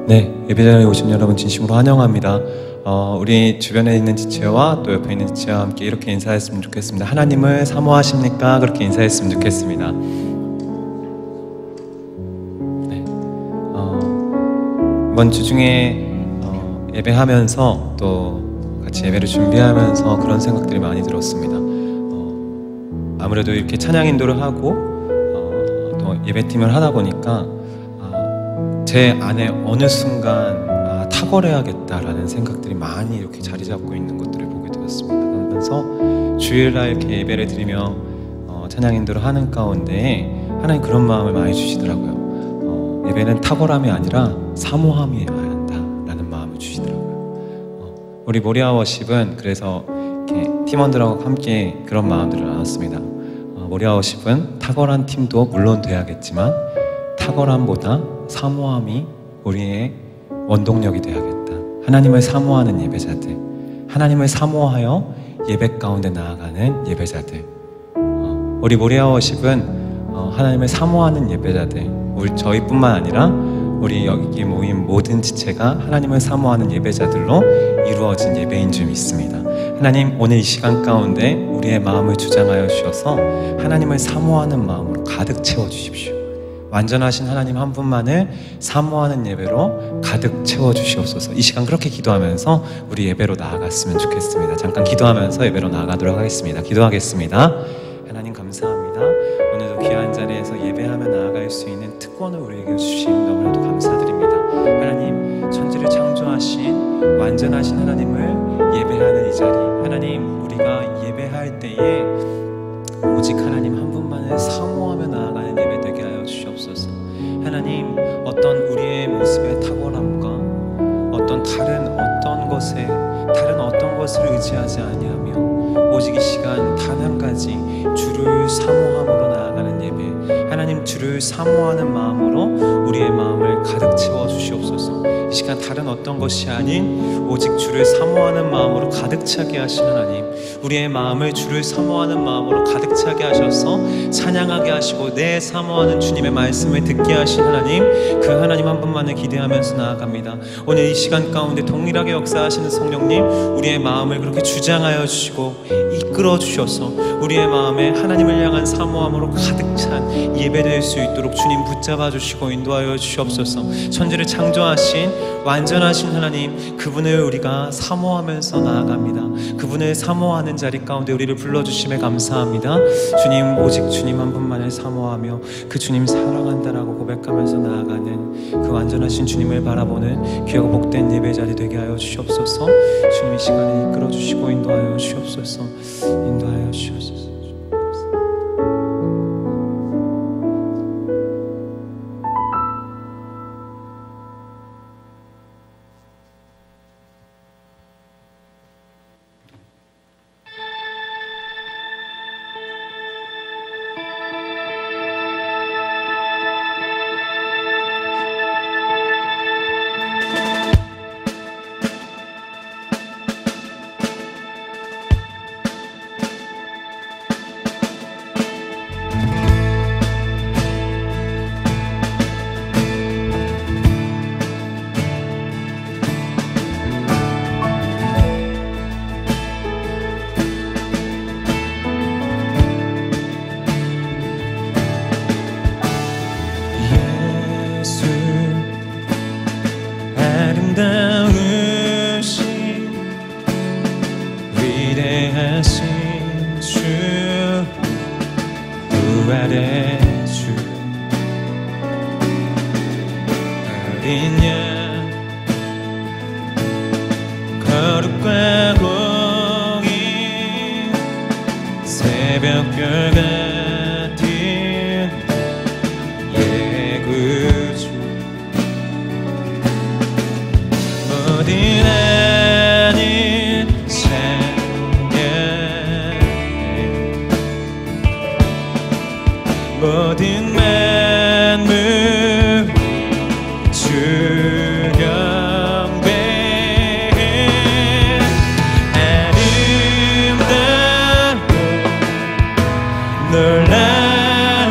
네, 예배자리에 오신 여러분 진심으로 환영합니다. 우리 주변에 있는 지체와 또 옆에 있는 지체와 함께 이렇게 인사했으면 좋겠습니다. 하나님을 사모하십니까? 그렇게 인사했으면 좋겠습니다. 네, 이번 주 중에 예배하면서 또 같이 예배를 준비하면서 그런 생각들이 많이 들었습니다. 아무래도 이렇게 찬양 인도를 하고 또 예배팀을 하다 보니까 제 안에 어느 순간 탁월해야겠다라는 생각들이 많이 이렇게 자리 잡고 있는 것들을 보게 되었습니다. 그러면서 주일날 이렇게 예배를 드리며 찬양 인도를 하는 가운데 하나님 그런 마음을 많이 주시더라고요. 예배는 탁월함이 아니라 사모함이어야 한다라는 마음을 주시더라고요. 우리 모리아 워십은 그래서 이렇게 팀원들하고 함께 그런 마음들을 나눴습니다. 모리아 워십은 탁월한 팀도 물론 돼야겠지만 탁월함보다 사모함이 우리의 원동력이 되어야겠다. 하나님을 사모하는 예배자들, 하나님을 사모하여 예배 가운데 나아가는 예배자들. 우리 모리아 워십은 하나님을 사모하는 예배자들, 저희뿐만 아니라 우리 여기 모인 모든 지체가 하나님을 사모하는 예배자들로 이루어진 예배인 줄 믿습니다. 하나님, 오늘 이 시간 가운데 우리의 마음을 주장하여 주셔서 하나님을 사모하는 마음으로 가득 채워주십시오. 완전하신 하나님 한 분만을 사모하는 예배로 가득 채워주시옵소서. 이 시간 그렇게 기도하면서 우리 예배로 나아갔으면 좋겠습니다. 잠깐 기도하면서 예배로 나아가도록 하겠습니다. 기도하겠습니다. 하나님 감사합니다. 오늘도 귀한 자리에서 예배하며 나아갈 수 있는 특권을 우리에게 주신 너무나도 감사드립니다. 하나님, 천지를 창조하신 완전하신 하나님을 예배하는 이 자리, 하나님, 우리가 예배할 때에 오직 하나님 한 분만을 사모하며 나아가는 예배 되게 하여 주시옵소서. 하나님, 어떤 우리의 모습의 탁월함과 어떤 다른 어떤 것을 의지하지 아니하며 오직 이 시간 단 한 가지 주를 사모함으로 나아가는 예배, 하나님 주를 사모하는 마음으로 우리의 마음을 가득 채워 주시옵소서. 이 시간 다른 어떤 것이 아닌 오직 주를 사모하는 마음으로 가득 차게 하신 하나님, 우리의 마음을 주를 사모하는 마음으로 가득 차게 하셔서 찬양하게 하시고 내 사모하는 주님의 말씀을 듣게 하신 하나님, 그 하나님 한 분만을 기대하면서 나아갑니다. 오늘 이 시간 가운데 동일하게 역사하시는 성령님, 우리의 마음을 그렇게 주장하여 주시고 이끌어 주셔서 우리의 마음에 하나님을 향한 사모함으로 가득 찬 예배될 수 있도록 주님 붙잡아 주시고 인도하여 주시옵소서. 천지를 창조하신 완전하신 하나님, 그분을 우리가 사모하면서 나아갑니다. 그분을 사모하는 자리 가운데 우리를 불러주심에 감사합니다. 주님, 오직 주님 한 분만을 사모하며 그 주님 사랑한다라고 고백하면서 나아가는 그 완전하신 주님을 바라보는 귀하고 복된 예배자리 되게 하여 주시옵소서. 주님 이 시간에 이끌어 주시고 인도하여 주시옵소서. 인도하여 주시옵소서.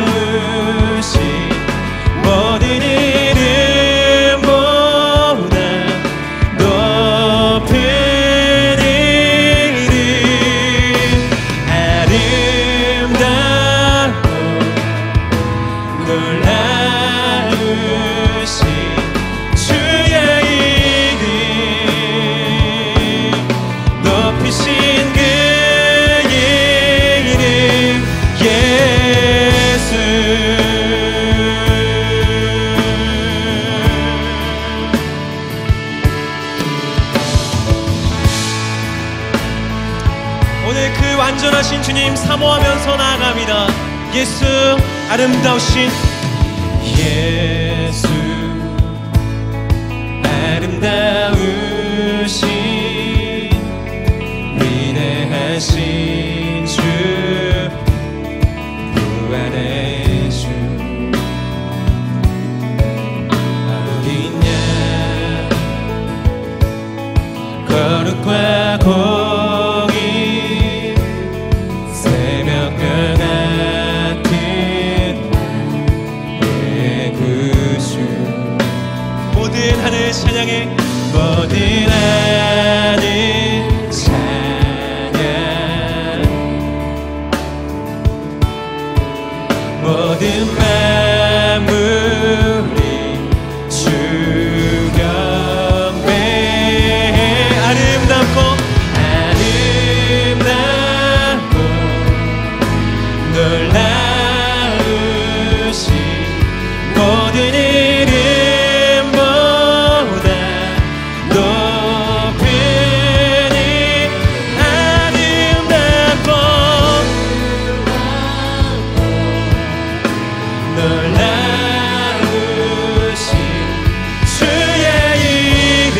놀라우신 모든 이름 예수 아름다우신 예수 아름다우신 위대하신 주 부활의 주 어린 양 거룩과 공의 새벽별 같은 나의 구주 모든 하늘 찬양해 모든 하늘 찬양 모든 만물이 주 경배해 아름답고 놀라우신 모든 이름보다 높은 이 아름답고 놀라우신 주의 이름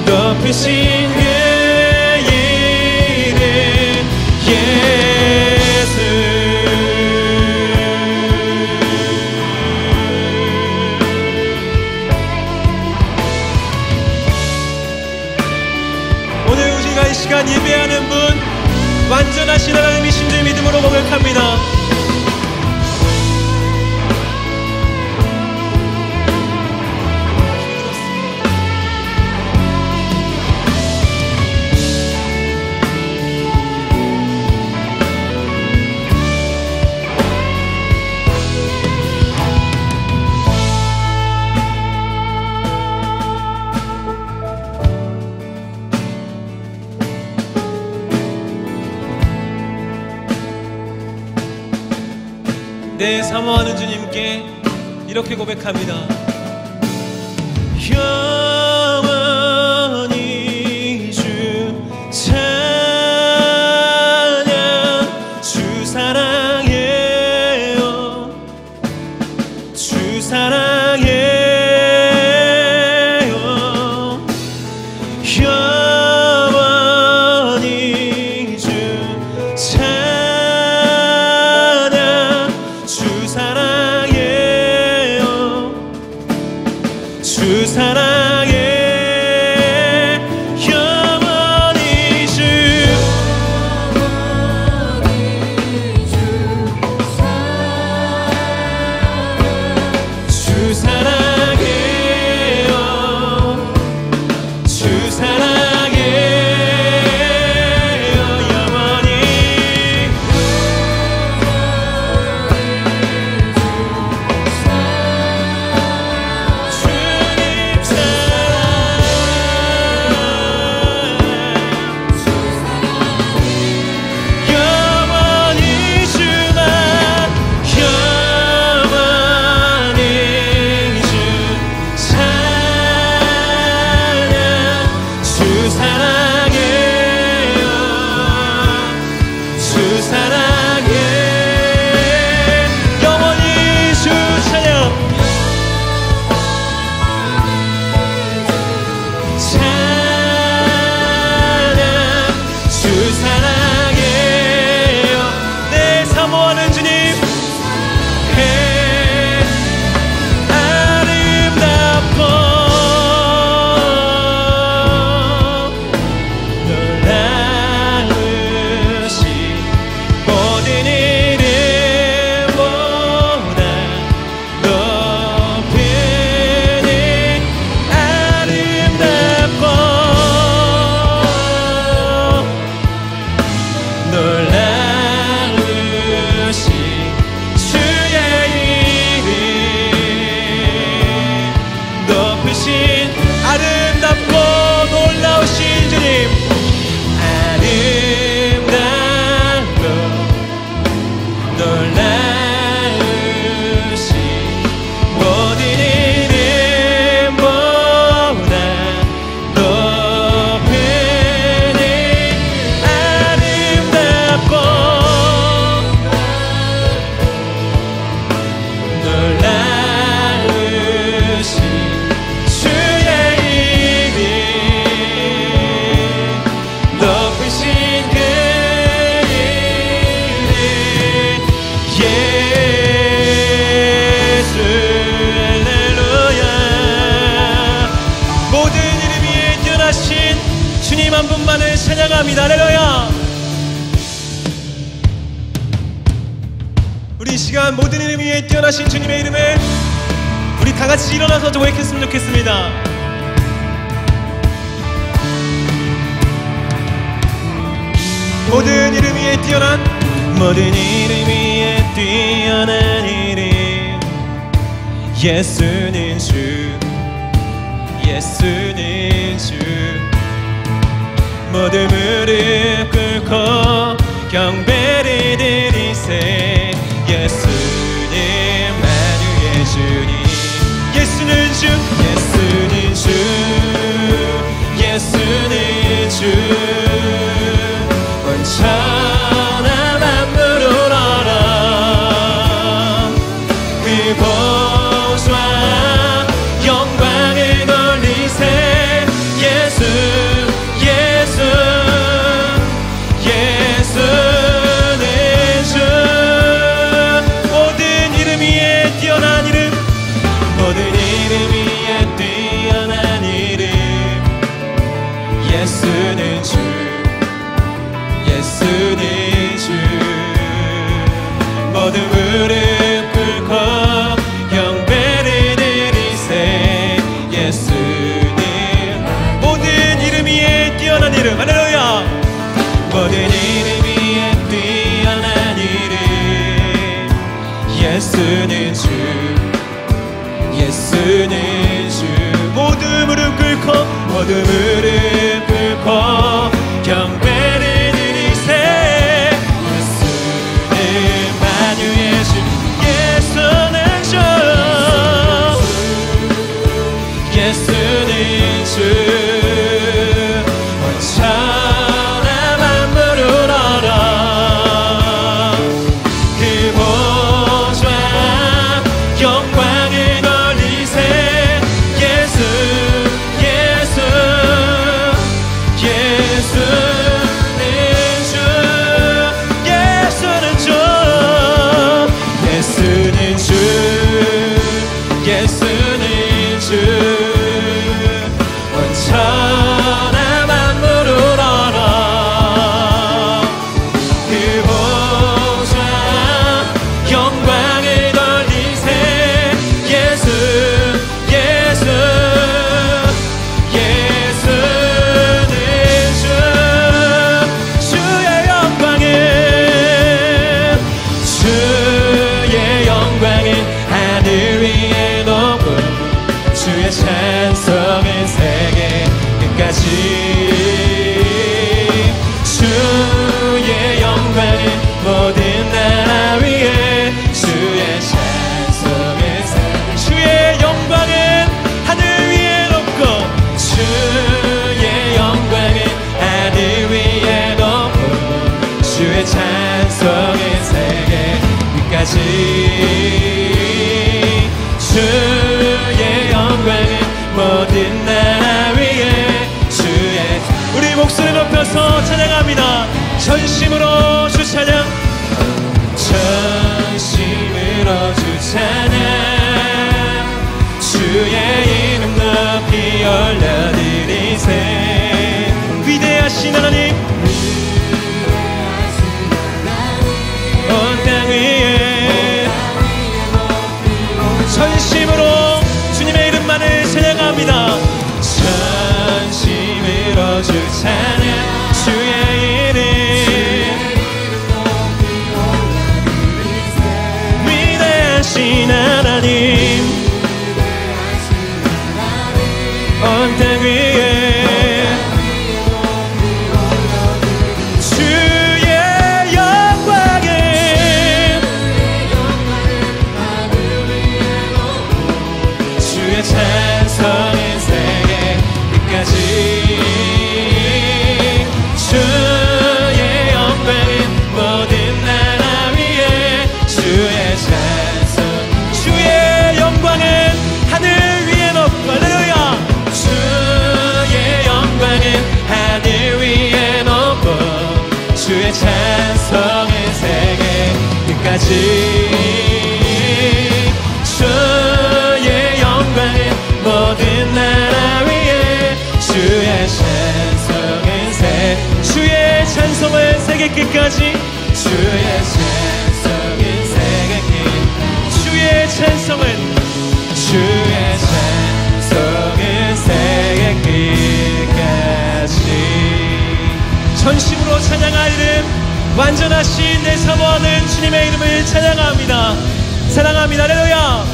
높으신 그 이름 예수 오늘 우리가 이 시간 예배하는 분 완전하신 하나님이신 줄 믿음으로 고백합니다. 내 사모하는 주님께 이렇게 고백합니다. 영원히 주 찬양 주 사랑해요 주 사랑해요 영원히 주 찬양 주 사랑해요 주 사랑해 영원히 주 사랑해요 주 사랑해요 영원히 한 분만을 찬양합니다. 할렐루야. 우리 이 시간 모든 이름 위에 뛰어나신 주님의 이름을 우리 다 같이 일어나서 고백했으면 좋겠습니다. 모든 이름 위에 뛰어난, 모든 이름 위에 뛰어난 이름, 예수는 주, 예수는 주. 모든 무릎 꿇고 경배를 드리세. 예수님 만유의 주님, 예수는 주, 예수는 주, 예수는 주. 온 천하 만물을 알아. 그 보좌 영광을 돌리세. 예수, 예수, 예수는 주. 모든 이름 위에 뛰어난 이름, 모든 이름 위에 뛰어난 이름, 예수는 주, 예수는 주. 모든 무릎 꿇고 경배를 드리세. 예수님 모든 이름 위에 뛰어난 이름, 할렐루야. 모든 이름 위에 뛰어난 이름, 예수는 주, 예수는 주. 모든 무릎 꿇고, 모든 무릎 꿇고 경배를 드리세. 예수는 만유의 주, 예수는 주, 예수는 주. 온 천하 만물을 알아. 그 보좌 영광을 돌리세. 예수, 예수, 예수는 주, 예수는 주, 예수는 주, 예수는 주. 온 천하 만물을 알아. 그 보좌 영광을 돌리세. 예수, 예수, 예수는 주. 주의 영광은, 주의 영광은 하늘 위에 높고 주의 찬송은 세계 끝까지. 주의 영광은 모든 나라 위에 주의 찬송은 세계. 주의 영광은 하늘 위에 높고 주의 영광은 하늘 위에 높고 주의 찬송은 세계 끝까지. 주의 영광은 모든 나라 위에 주의. 우리 목소리 높여서 찬양합니다. 전심으로 주 찬양, 전심으로 주 찬양. 주의 이름 높이 올려드리세. 위대하신 하나님, 온 땅 위에 전심으로 주님의 이름만을 찬양합니다. 전심으로 주 찬양. 주의 이름, 위대하신 하나님, 온 땅 위에 주의 영광은, 주의 찬송은 세계 끝까지. 주의 영광은 모든 나라 위에 주의 찬송. 주의 영광은 하늘 위에 높고, 할렐루야. 주의 영광은 하늘 위에 높고 주의 찬송은 세계 끝까지. 주의 영광은 모든 나라 위에 주의 찬송은 찬송은 세계 끝까지 주의 찬송은 세계 끝 주의 찬송은 세계 끝까지 전심으로 찬양할 이름 완전하신 내 사모하는 주님의 이름을 찬양합니다. 사랑합니다. 할렐루야.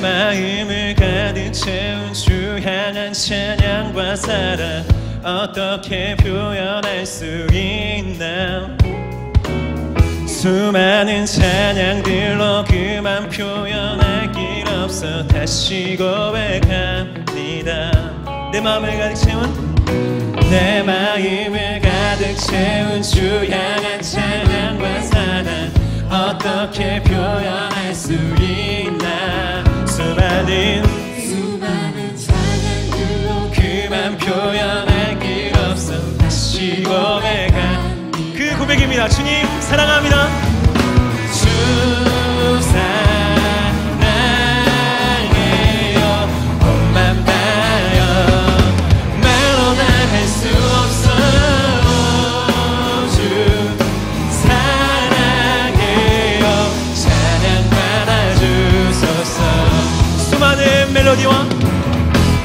마음을 가득 채운 주 향한 찬양과 사랑 어떻게 표현할 수 있나. 수많은 찬양들로 그만 표현할 길 없어 다시 고백합니다. 내 마음을 가득 채운 주 향한 찬양과 사랑 어떻게 표현할 수 있나. 수많은 찬양들로 그만 표현할 길 없어 다시 고백한 그 고백입니다. 주님 사랑합니다. 주 사랑해요. 봄만 봐요. 말로 다 할 수 없어. 주 사랑해요. 찬양 받아주소서.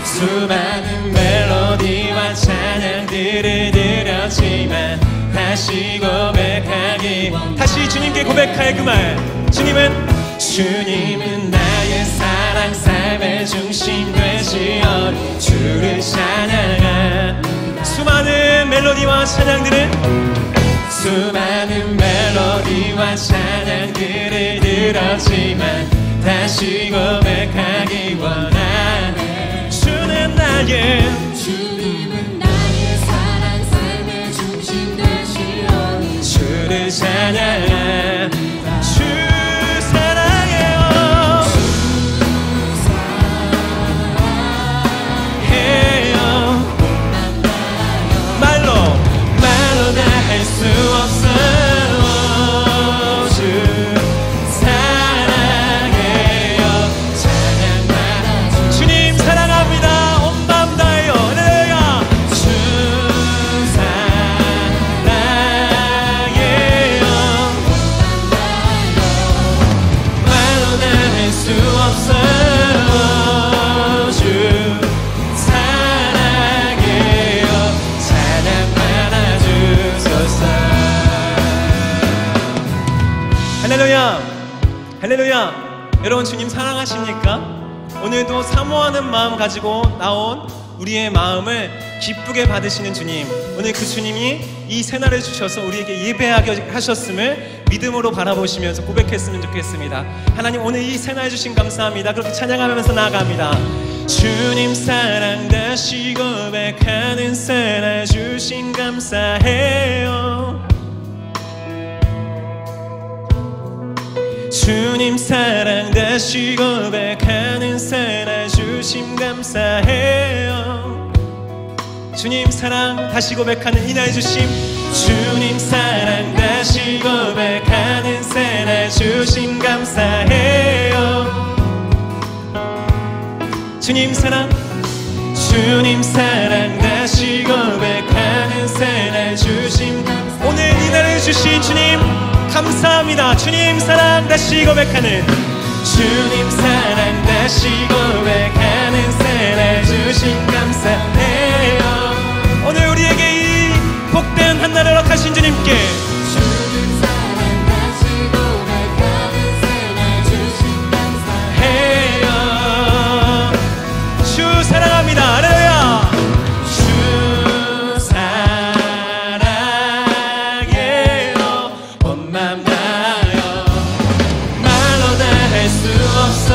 수많은 멜로디와 찬양들을 드렸지만 다시 고백하기 다시 주님께 고백할 그 말. 주님은 나의 사랑 삶의 중심 되시어 주를 찬양하. 수많은 멜로디와 찬양들을 들었지만 다시 고백하기 원하네. 주님은 나의 사랑 삶의 중심 되시오니 주를 찬양해. 주 사랑해요. 말로 다 할 수 없어. 할렐루야. 여러분 주님 사랑하십니까? 오늘도 사모하는 마음 가지고 나온 우리의 마음을 기쁘게 받으시는 주님, 오늘 그 주님이 이 새날을 주셔서 우리에게 예배하게 하셨음을 믿음으로 바라보시면서 고백했으면 좋겠습니다. 하나님 오늘 이 새날 주신 감사합니다. 그렇게 찬양하면서 나아갑니다. 주님 사랑 다시 고백하는 새날 주신 감사해요. 주님 사랑 다시 고백하는 새날 주심 감사해요. 주님 사랑 다시 고백하는 이날 주심. 주님 사랑 다시 고백하는 새날 주심 감사해요. 주님 사랑 다시 고백하는 새날 주심 감사해요. 오늘 이날을 주신 주님 감사합니다. 주님 사랑 다시 고백하는 주님 사랑 다시 고백하는 새날 주신 감사해요. 오늘 우리에게 이 복된 한날을 허락하신 주님께 주님 사랑 다시 고백하는 새날 주신 감사해요. 주 사랑합니다. 할렐루야. 주 사랑해요. 봄만 봐요. 말로 다 할 수 없어.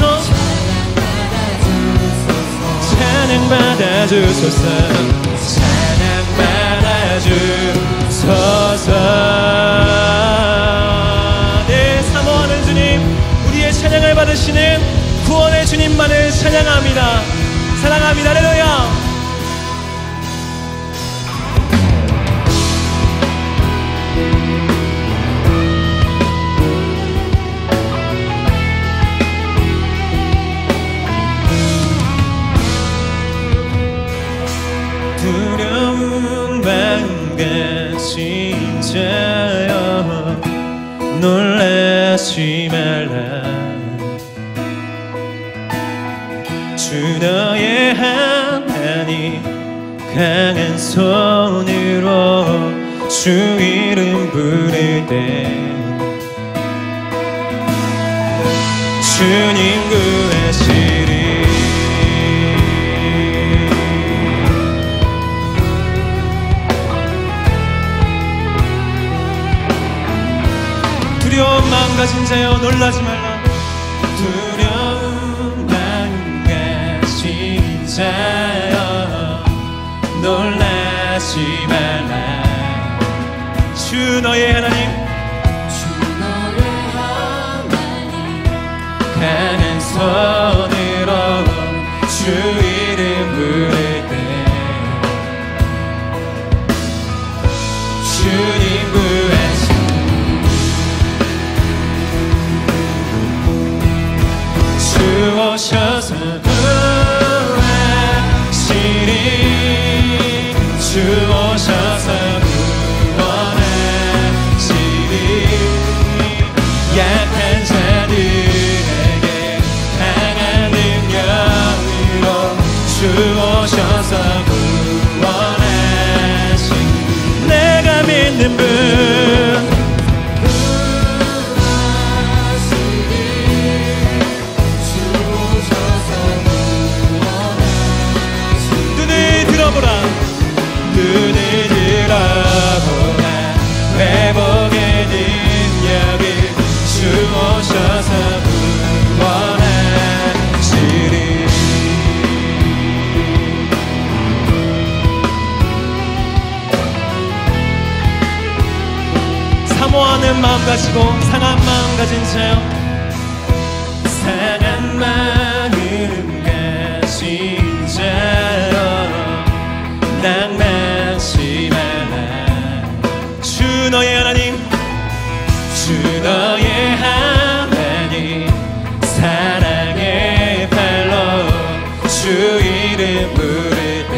받아주소서. 찬양 받아주소서. 찬양 받아주소서. 네, 사모하는 주님, 우리의 찬양을 받으시는 구원의 주님만을 찬양합니다. 사랑합니다. 할렐루야. 두려운 마음 가진 자여 놀라지 말라. 주 너의 하나님 강한 손으로 주 이름 부를 때 주님 구하시리. 두려운 마음 가진 자여 놀라지 말라. 두려운 마음 가진 자여 놀라지 말라. 주 너의 하나님, 강한 손으로 주 이름 부를 때 주님 구하시리. 주 오셔서 구하시리. 주 오셔서 구원하시리. 약한 자들에게 강한 능력으로 주 오셔서 구원하시리. 내가 믿는 분 눈을 들어보라. 회복의 능력을 주 오셔서 구원하시리. 사모하는 마음 가지고 상한 마음 가진 자여, 상한 마음 가진 자여 낭만치 말라. 주 너의 하나님, 주 너의 하나님 사랑의 발로 주 이름 부를 때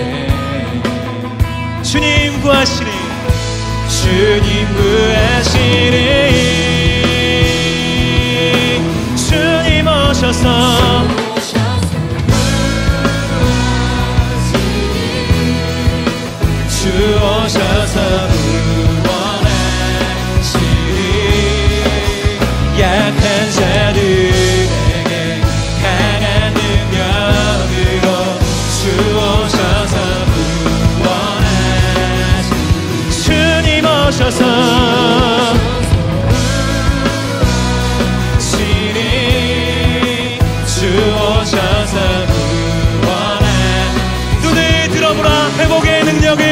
주님 구하시리. 주님 구하시리. 주님 오셔서 주 오셔서 구원하시리. 약한 자들에게 강한 능력으로 주 오셔서 구원하시리. 주님 오셔서 구하시리. 주 오셔서 구원하시리. 눈을 들어보라. 회복의 능력을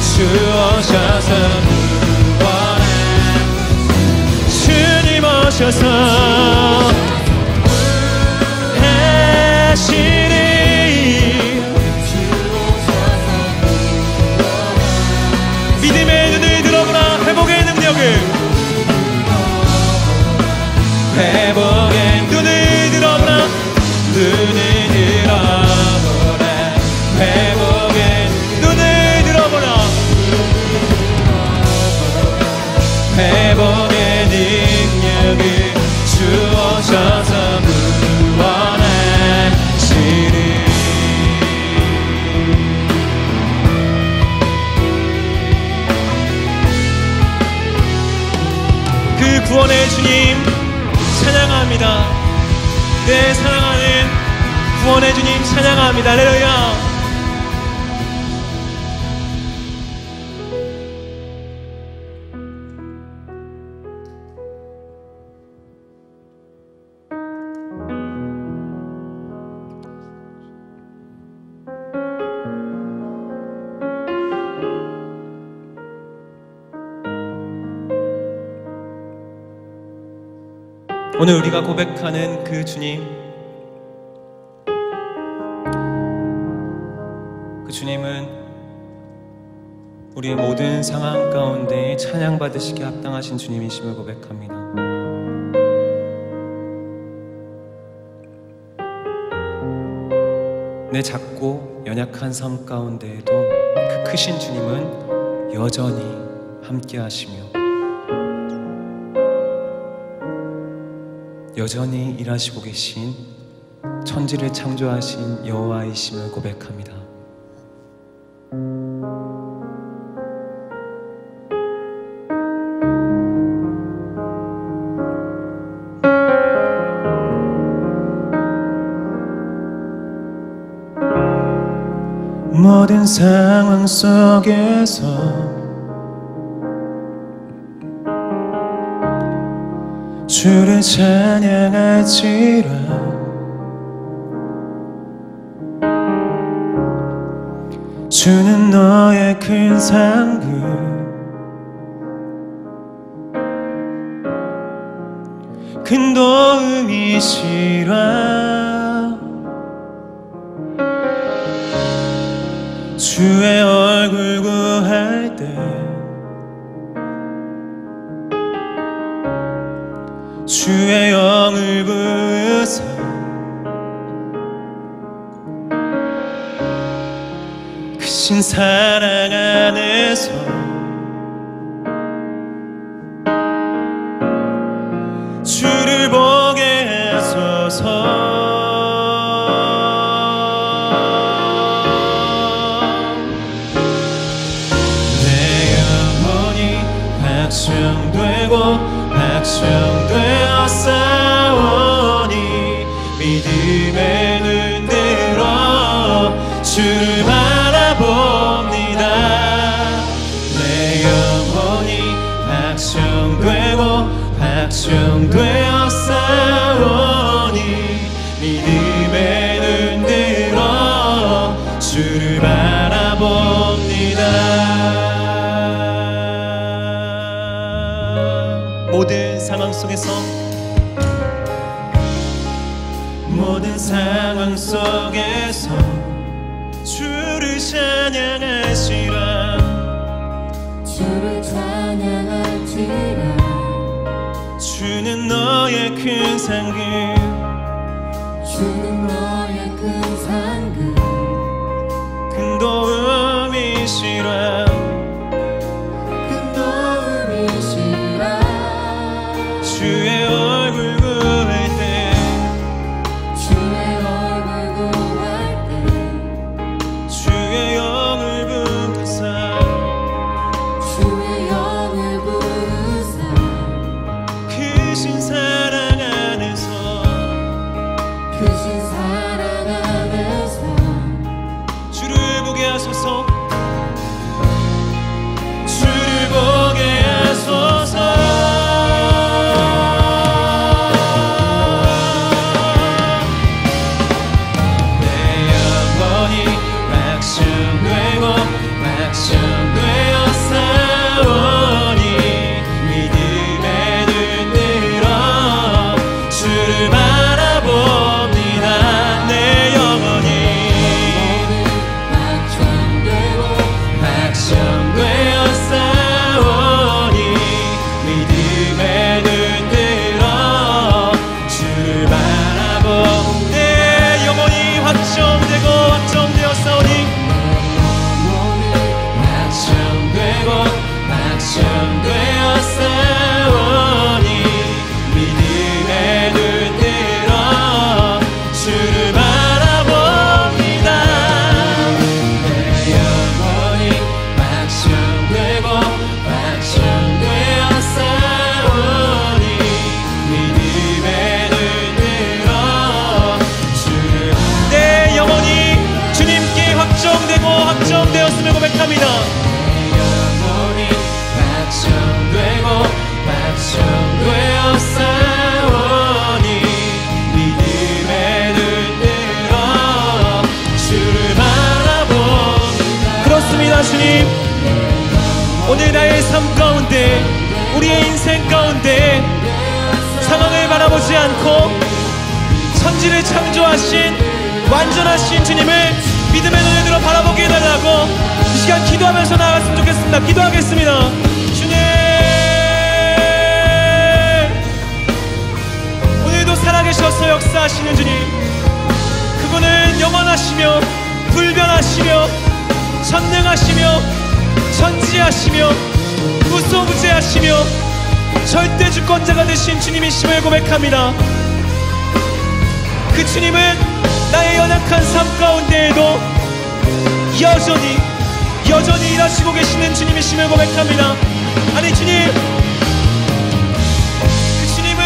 주 오셔서 구원하시리. 주님 오셔서 하시리. 믿음의 눈을 들어보라. 회복의 능력을 회복의 눈을 들어보라. 눈을 들어보라. 회복의 눈을 들어보라. 회복의 능력을 주 오셔서 구원하시리. 그 구원의 주님 찬양합니다. 내 사랑하는 구원의 주님 찬양합니다. 할렐루야. 오늘 우리가 고백하는 그 주님, 그 주님은 우리의 모든 상황 가운데 찬양받으시기에 합당하신 주님이심을 고백합니다. 내 작고 연약한 삶 가운데에도 그 크신 주님은 여전히 함께 하시며 여전히 일하시고 계신 천지를 창조하신 여호와이심을 고백합니다. 모든 상황 속에서 주를 찬양할지라. 주는 너의 큰 상급, 큰 도움이시라. 주의 얼굴 구할 때 주의 영을 부으사 크신 사랑 안에서 주를 보게 하소서. 박성되고 박성되어 싸우니 믿음의 눈 들어 주를 바라봅니다. 내 영혼이 박성되고 박성되어 싸우니 믿음의 눈 들어 주를 바라봅니다. 모든 상황 속에서 모든 상황 속에서 주를 찬양하시라. 주를 찬양할지라. 주는 너의 큰 상급, 주는 너의 큰 상급, 큰 도움이시라. 주의 얼굴 구할 때 주의 얼굴 구할 때 주의 영을 부으사 주의 영을 부으사 크신 사랑 안에서 크신 사랑 안에서 주를 보게 하소서. 주를 보게 하소서. 박성되어 싸우니 믿음의 눈 들어 주를 바라봅니다. 내 영혼이 박성되어 싸우니 믿음의 눈 들어 주를 바라봅니다. 내 영혼이 확정되고 확정되어 싸우니 박성되어 싸우니 믿음의 눈 들어 주를 바라봅니다. 내 영혼이 박성되어 싸우니 믿음의 눈 들어 주를. 내 영혼이 주님께 확정되고 확정되었음을 고백합니다. 박성되어 싸우니 믿음의 눈 들어 주를 바라봅니다. 그렇습니다. 주님, 오늘 나의 삶 가운데 우리의 인생 가운데 상황을 바라보시고 보지 않고 천지를 창조하신 완전하신 주님을 믿음의 눈을 들어 바라보게 해달라고 이 시간 기도하면서 나아갔으면 좋겠습니다. 기도하겠습니다. 주님, 오늘도 살아계셔서 역사하시는 주님, 그분은 영원하시며 불변하시며 전능하시며 전지하시며 무소부재하시며 절대 주권자가 되신 주님이심을 고백합니다. 그 주님은 나의 연약한 삶 가운데에도 여전히 일하시고 계시는 주님이심을 고백합니다. 아니 주님, 그 주님은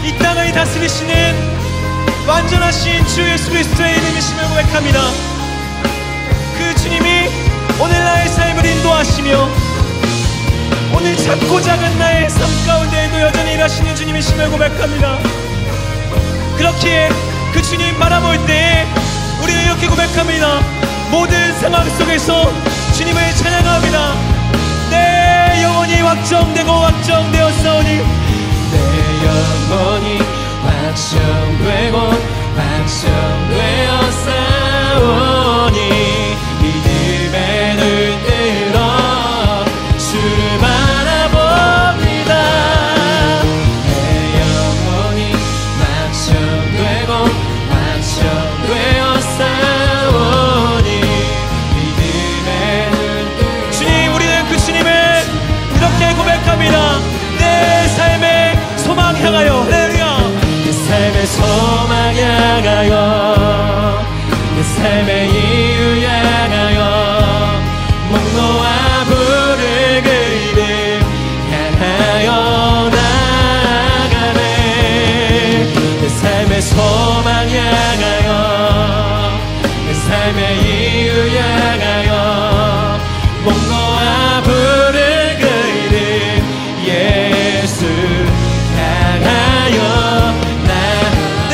이 땅을 다스리시는 완전하신 주 예수 그리스도의 이름이심을 고백합니다. 그 주님이 오늘 나의 삶을 인도하시며 오늘 작고 작은 나의 삶 가운데에도 여전히 일하시는 주님이심을 고백합니다. 그렇기에 그 주님 바라볼 때에 우리는 이렇게 고백합니다. 모든 상황 속에서 주님을 찬양합니다. 내 영혼이 확정되고 확정되었사오니, 내 영혼이 확정되고 확정되었사오니 믿음의 눈 들어 주를 바라봅니다. 내 영혼이 확정되고 확정되었사오니 믿음의 눈. 주님, 우리는 그 주님을 이렇게 고백합니다. 내 삶의 소망 향하여, 할렐루야. 내 삶의 소망 향하여, 내 삶의 이유 향하여 목 놓아 부를 그 이름 향하여 나아가네. 내 삶의 소망 향하여, 내 삶의 이유 향하여 목 놓아 부를 그 이름 예수 향하여 내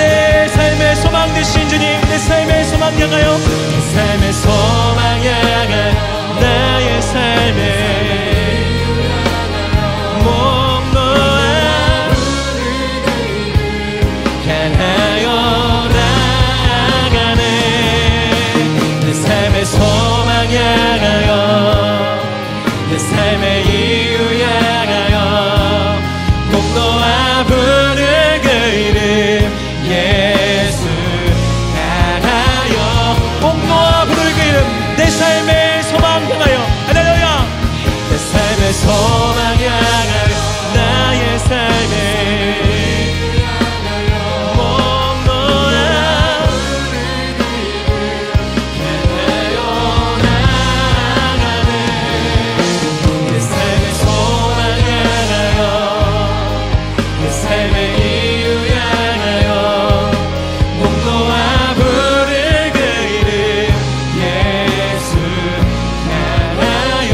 삶의 소망 되신 주님, 내 삶의 소망 향하여, 내 삶의 소망 향하여 나의 삶의 목 놓아 향하여 나아가네. 내 삶의 소망 향하여, 내 삶의 이유 향하여 목 놓아 부를 그 이름 예수 향하여 목 놓아 부를 그 이름, 내 삶의 소망 향하여, 할렐루야. 내 삶의 소망 향하여 나의 삶의 목 놓아 향하여 나아가네. 내 삶의 소망 향하여, 내 삶의 이유 향하여 목 놓아 부를 그 이름 예수 향하여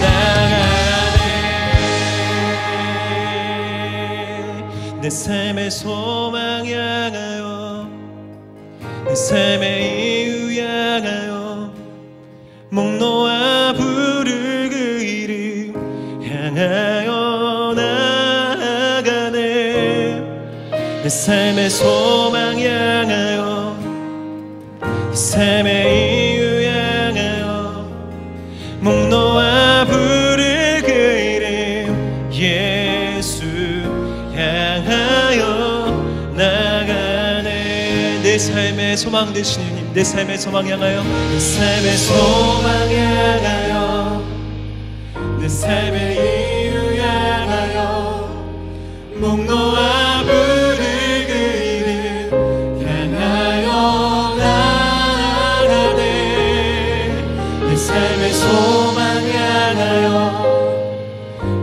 나아가네. 내 삶의 소망 향하여, 내 삶의 이유 향하여 목 놓아 부를 그 이름 향하여 나아가네. 내 삶의 소망 향하여, 내 삶의 이유 향하여 목 놓아 부를 그 이름 예수 향하여 나가네. 내 삶의 소망 되신 주님, 내 삶의 소망 향하여, 내 삶의 소망 향하여, 내 삶의 이유 향하여 목 놓아 부를 그 이름 향하여 나아가네. 내 삶의 소망 향하여,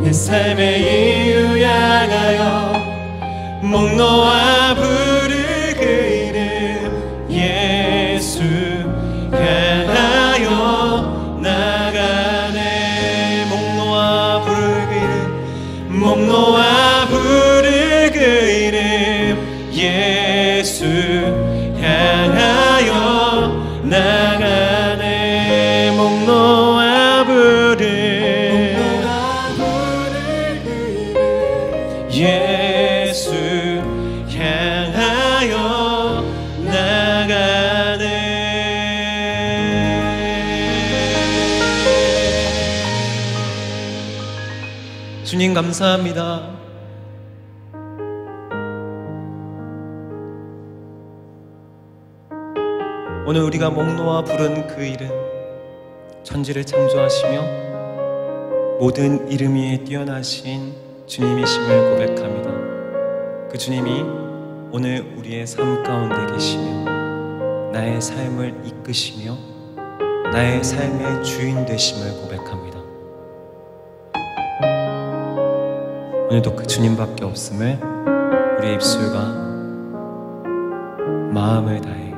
내 삶의 이유 향하여 목 놓아 부를 그 이름 예수 향하여 나가네. 목 놓아 부를 그 이름, 목 놓아 부를 그 이름 예수 향하여 나가네. 목 놓아 부를 그 이름 예수 예수 향하여 나가네. 주님 감사합니다. 오늘 우리가 목 놓아 부른 그 이름, 천지를 창조하시며 모든 이름 위에 뛰어나신 주님이심을 고백합니다. 그 주님이 오늘 우리의 삶 가운데 계시며 나의 삶을 이끄시며 나의 삶의 주인 되심을 고백합니다. 오늘도 그 주님밖에 없음을 우리 입술과 마음을 다해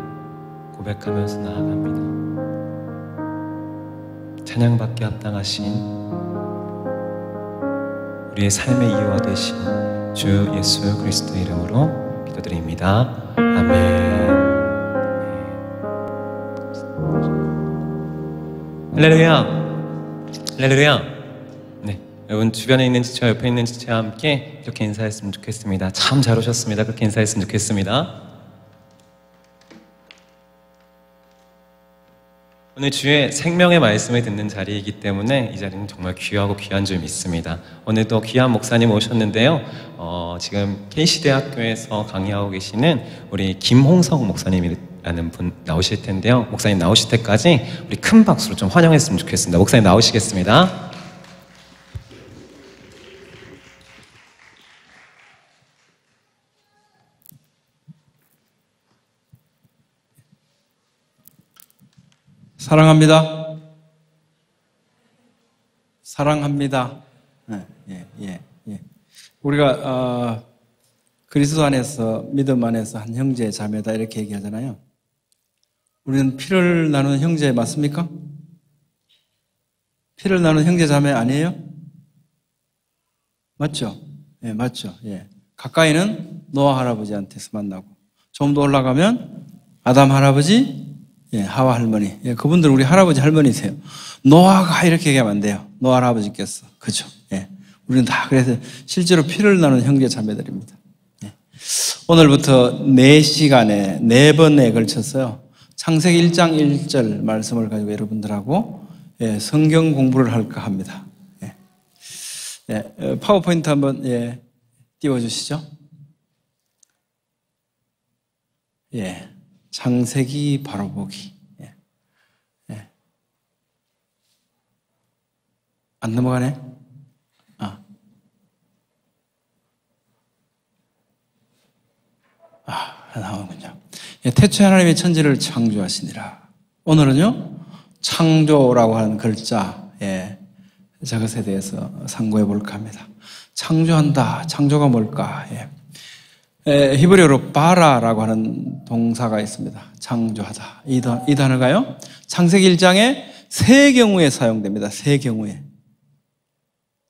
고백하면서 나아갑니다. 찬양받기 합당하신 우리의 삶의 이유가 되신 주 예수 그리스도의 이름으로 기도드립니다. 아멘. 할렐루야. 할렐루야. 네, 여러분 주변에 있는 지체와 옆에 있는 지체와 함께 이렇게 인사했으면 좋겠습니다. 참 잘 오셨습니다. 그렇게 인사했으면 좋겠습니다. 오늘 주의 생명의 말씀을 듣는 자리이기 때문에 이 자리는 정말 귀하고 귀한 줄 믿습니다. 오늘도 귀한 목사님 오셨는데요. 지금 KC대학교에서 강의하고 계시는 우리 김홍석 목사님이라는 분 나오실 텐데요. 목사님 나오실 때까지 우리 큰 박수로 좀 환영했으면 좋겠습니다. 목사님 나오시겠습니다. 사랑합니다. 사랑합니다. 우리가 그리스도 안에서 믿음 안에서 한 형제 자매다 이렇게 얘기하잖아요. 우리는 피를 나누는 형제 맞습니까? 피를 나누는 형제 자매 아니에요? 맞죠? 예, 맞죠. 예. 가까이는 노아 할아버지한테서 만나고 좀 더 올라가면 아담 할아버지, 예, 하와 할머니. 예, 그분들 우리 할아버지 할머니세요. 노아가 이렇게 얘기하면 안 돼요. 노아 할아버지께서. 그죠? 예. 우리는 다 그래서 실제로 피를 나누는 형제 자매들입니다. 예. 오늘부터 4시간에 4번에 걸쳐서요. 창세기 1장 1절 말씀을 가지고 여러분들하고 예, 성경 공부를 할까 합니다. 예. 예, 파워포인트 한번 예, 띄워주시죠. 예. 창세기 바로 보기. 예. 예. 안 넘어가네? 나오는군요. 예, 태초에 하나님이 천지를 창조하시니라. 오늘은요, 창조라고 하는 글자, 예, 저것에 대해서 상고해 볼까 합니다. 창조한다. 창조가 뭘까? 예. 히브리어로 바라라고 하는 동사가 있습니다. 창조하다. 이 단어가요. 창세기 1장에 3경우에 사용됩니다. 3경우에.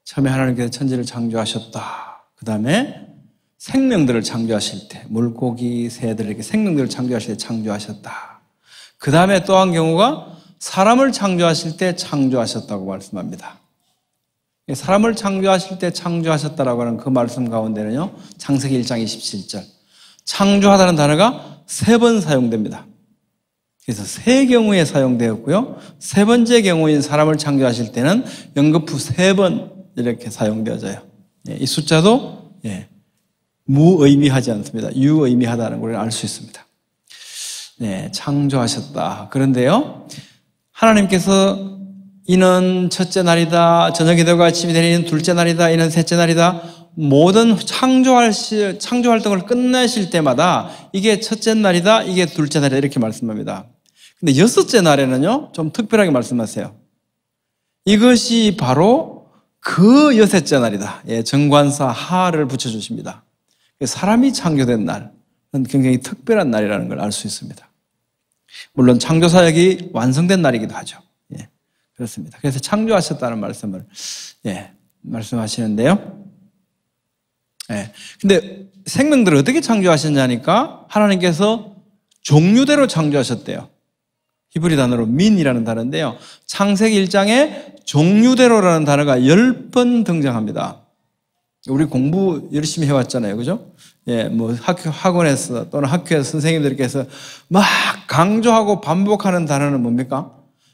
처음에 하나님께서 천지를 창조하셨다. 그 다음에 생명들을 창조하실 때, 물고기, 새들 이렇게 생명들을 창조하실 때 창조하셨다. 그 다음에 또 한 경우가 사람을 창조하실 때 창조하셨다고 말씀합니다. 사람을 창조하실 때 창조하셨다라고 하는 그 말씀 가운데는요, 창세기 1장 27절. 창조하다는 단어가 3번 사용됩니다. 그래서 3경우에 사용되었고요. 3번째 경우인 사람을 창조하실 때는 연거푸 3번 이렇게 사용되어져요. 이 숫자도 무의미하지 않습니다. 유의미하다는 걸 알 수 있습니다. 네, 창조하셨다. 그런데요, 하나님께서 이는 첫째 날이다. 저녁이 되고 아침이 되는 둘째 날이다. 이는 셋째 날이다. 모든 창조 활동을 끝내실 때마다 이게 첫째 날이다. 이게 둘째 날이다. 이렇게 말씀합니다. 근데 6째 날에는요, 좀 특별하게 말씀하세요. 이것이 바로 그 6째 날이다. 예, 정관사 하를 붙여주십니다. 사람이 창조된 날은 굉장히 특별한 날이라는 걸 알 수 있습니다. 물론 창조사역이 완성된 날이기도 하죠. 예, 그렇습니다. 그래서 창조하셨다는 말씀을 말씀하시는데요. 예, 근데 생명들을 어떻게 창조하셨냐니까 하나님께서 종류대로 창조하셨대요. 히브리 단어로 민이라는 단어인데요. 창세기 1장에 종류대로라는 단어가 10번 등장합니다. 우리 공부 열심히 해왔잖아요. 그죠? 예, 뭐 학원에서 또는 학교에서 선생님들께서 막 강조하고 반복하는 단어는 뭡니까?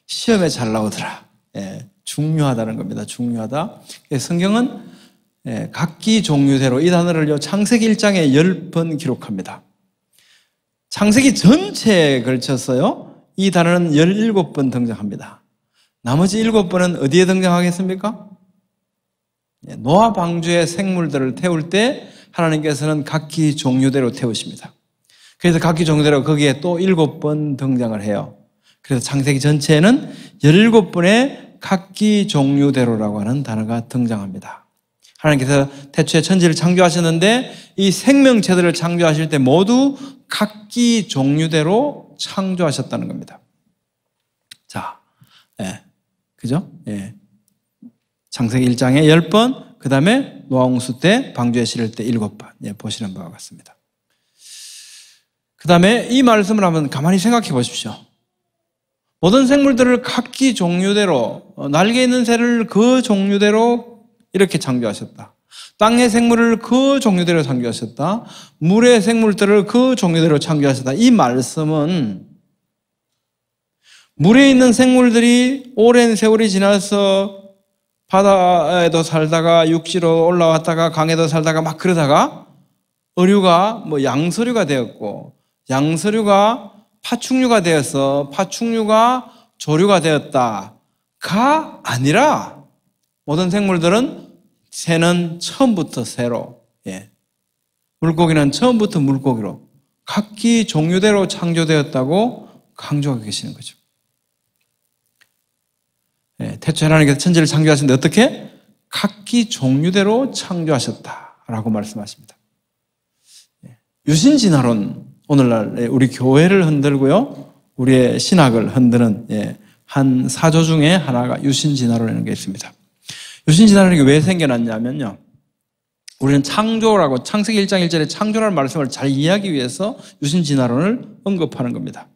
시험에 잘 나오더라. 예, 중요하다는 겁니다. 중요하다. 성경은 각기 종류대로 이 단어를요, 창세기 1장에 10번 기록합니다. 창세기 전체에 걸쳐서요, 이 단어는 17번 등장합니다. 나머지 7번은 어디에 등장하겠습니까? 노아 방주의 생물들을 태울 때 하나님께서는 각기 종류대로 태우십니다. 그래서 각기 종류대로 거기에 또 7번 등장을 해요. 그래서 창세기 전체에는 17번의 각기 종류대로라고 하는 단어가 등장합니다. 하나님께서 태초에 천지를 창조하셨는데 이 생명체들을 창조하실 때 모두 각기 종류대로 창조하셨다는 겁니다. 자, 그죠? 창세기 1장에 10번, 그 다음에 노아홍수 때, 방주에 실을 때 7번. 보시는 바와 같습니다. 그 다음에 이 말씀을 한번 가만히 생각해 보십시오. 모든 생물들을 각기 종류대로, 날개 있는 새를 그 종류대로 이렇게 창조하셨다. 땅의 생물을 그 종류대로 창조하셨다. 물의 생물들을 그 종류대로 창조하셨다. 이 말씀은 물에 있는 생물들이 오랜 세월이 지나서 바다에도 살다가 육지로 올라왔다가 강에도 살다가 막 그러다가 어류가 양서류가 되었고 양서류가 파충류가 되어서 파충류가 조류가 되었다가 아니라 모든 생물들은 새는 처음부터 새로, 물고기는 처음부터 물고기로 각기 종류대로 창조되었다고 강조하고 계시는 거죠. 태초에 하나님께서 천지를 창조하셨는데 어떻게? 각기 종류대로 창조하셨다라고 말씀하십니다. 유신진화론, 오늘날 우리 교회를 흔들고요, 우리의 신학을 흔드는 한 사조 중에 하나가 유신진화론이라는 게 있습니다. 유신진화론이 왜 생겨났냐면요, 우리는 창조라고 창세기 1장 1절에 창조라는 말씀을 잘 이해하기 위해서 유신진화론을 언급하는 겁니다.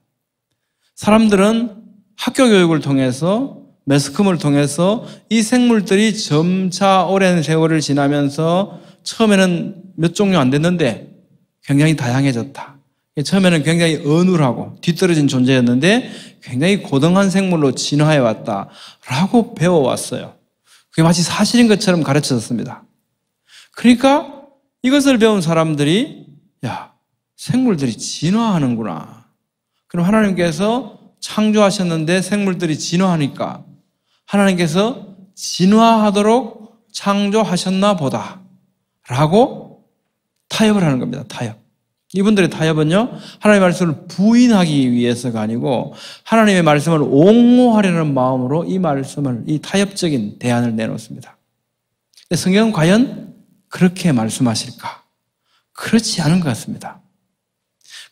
사람들은 학교 교육을 통해서 매스컴을 통해서 이 생물들이 점차 오랜 세월을 지나면서 처음에는 몇 종류 안 됐는데 굉장히 다양해졌다. 처음에는 굉장히 어눌하고 뒤떨어진 존재였는데 굉장히 고등한 생물로 진화해 왔다라고 배워왔어요. 그게 마치 사실인 것처럼 가르쳐졌습니다. 그러니까 이것을 배운 사람들이 생물들이 진화하는구나. 그럼 하나님께서 창조하셨는데 생물들이 진화하니까 하나님께서 진화하도록 창조하셨나 보다 라고 타협을 하는 겁니다. 타협. 이분들의 타협은요, 하나님의 말씀을 부인하기 위해서가 아니고 하나님의 말씀을 옹호하려는 마음으로 이 말씀을, 이 타협적인 대안을 내놓습니다. 근데 성경은 과연 그렇게 말씀하실까? 그렇지 않은 것 같습니다.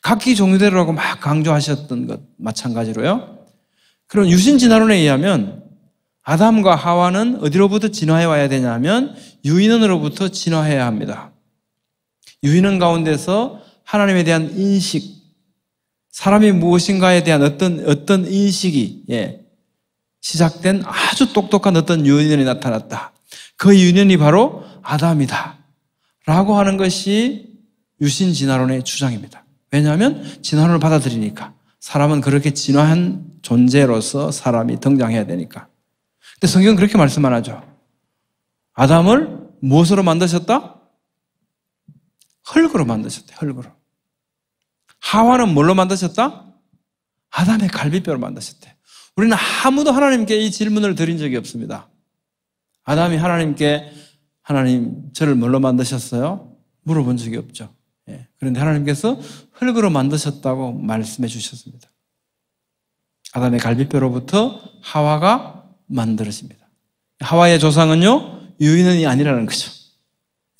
각기 종류대로라고 막 강조하셨던 것 마찬가지로요. 그럼 유신진화론에 의하면 아담과 하와는 어디로부터 진화해 와야 되냐면 유인원으로부터 진화해야 합니다. 유인원 가운데서 하나님에 대한 인식, 사람이 무엇인가에 대한 어떤 인식이 시작된 아주 똑똑한 어떤 유인원이 나타났다. 그 유인원이 바로 아담이다 라고 하는 것이 유신진화론의 주장입니다. 왜냐하면 진화론을 받아들이니까. 사람은 그렇게 진화한 존재로서 사람이 등장해야 되니까. 근데 성경은 그렇게 말씀 안 하죠. 아담을 무엇으로 만드셨다? 흙으로 만드셨대. 흙으로. 하와는 뭘로 만드셨다? 아담의 갈비뼈로 만드셨대. 우리는 아무도 하나님께 이 질문을 드린 적이 없습니다. 아담이 하나님께 하나님 저를 뭘로 만드셨어요? 물어본 적이 없죠. 그런데 하나님께서 흙으로 만드셨다고 말씀해 주셨습니다. 아담의 갈비뼈로부터 하와가 만들어집니다. 하와의 조상은요, 유인원이 아니라는 거죠.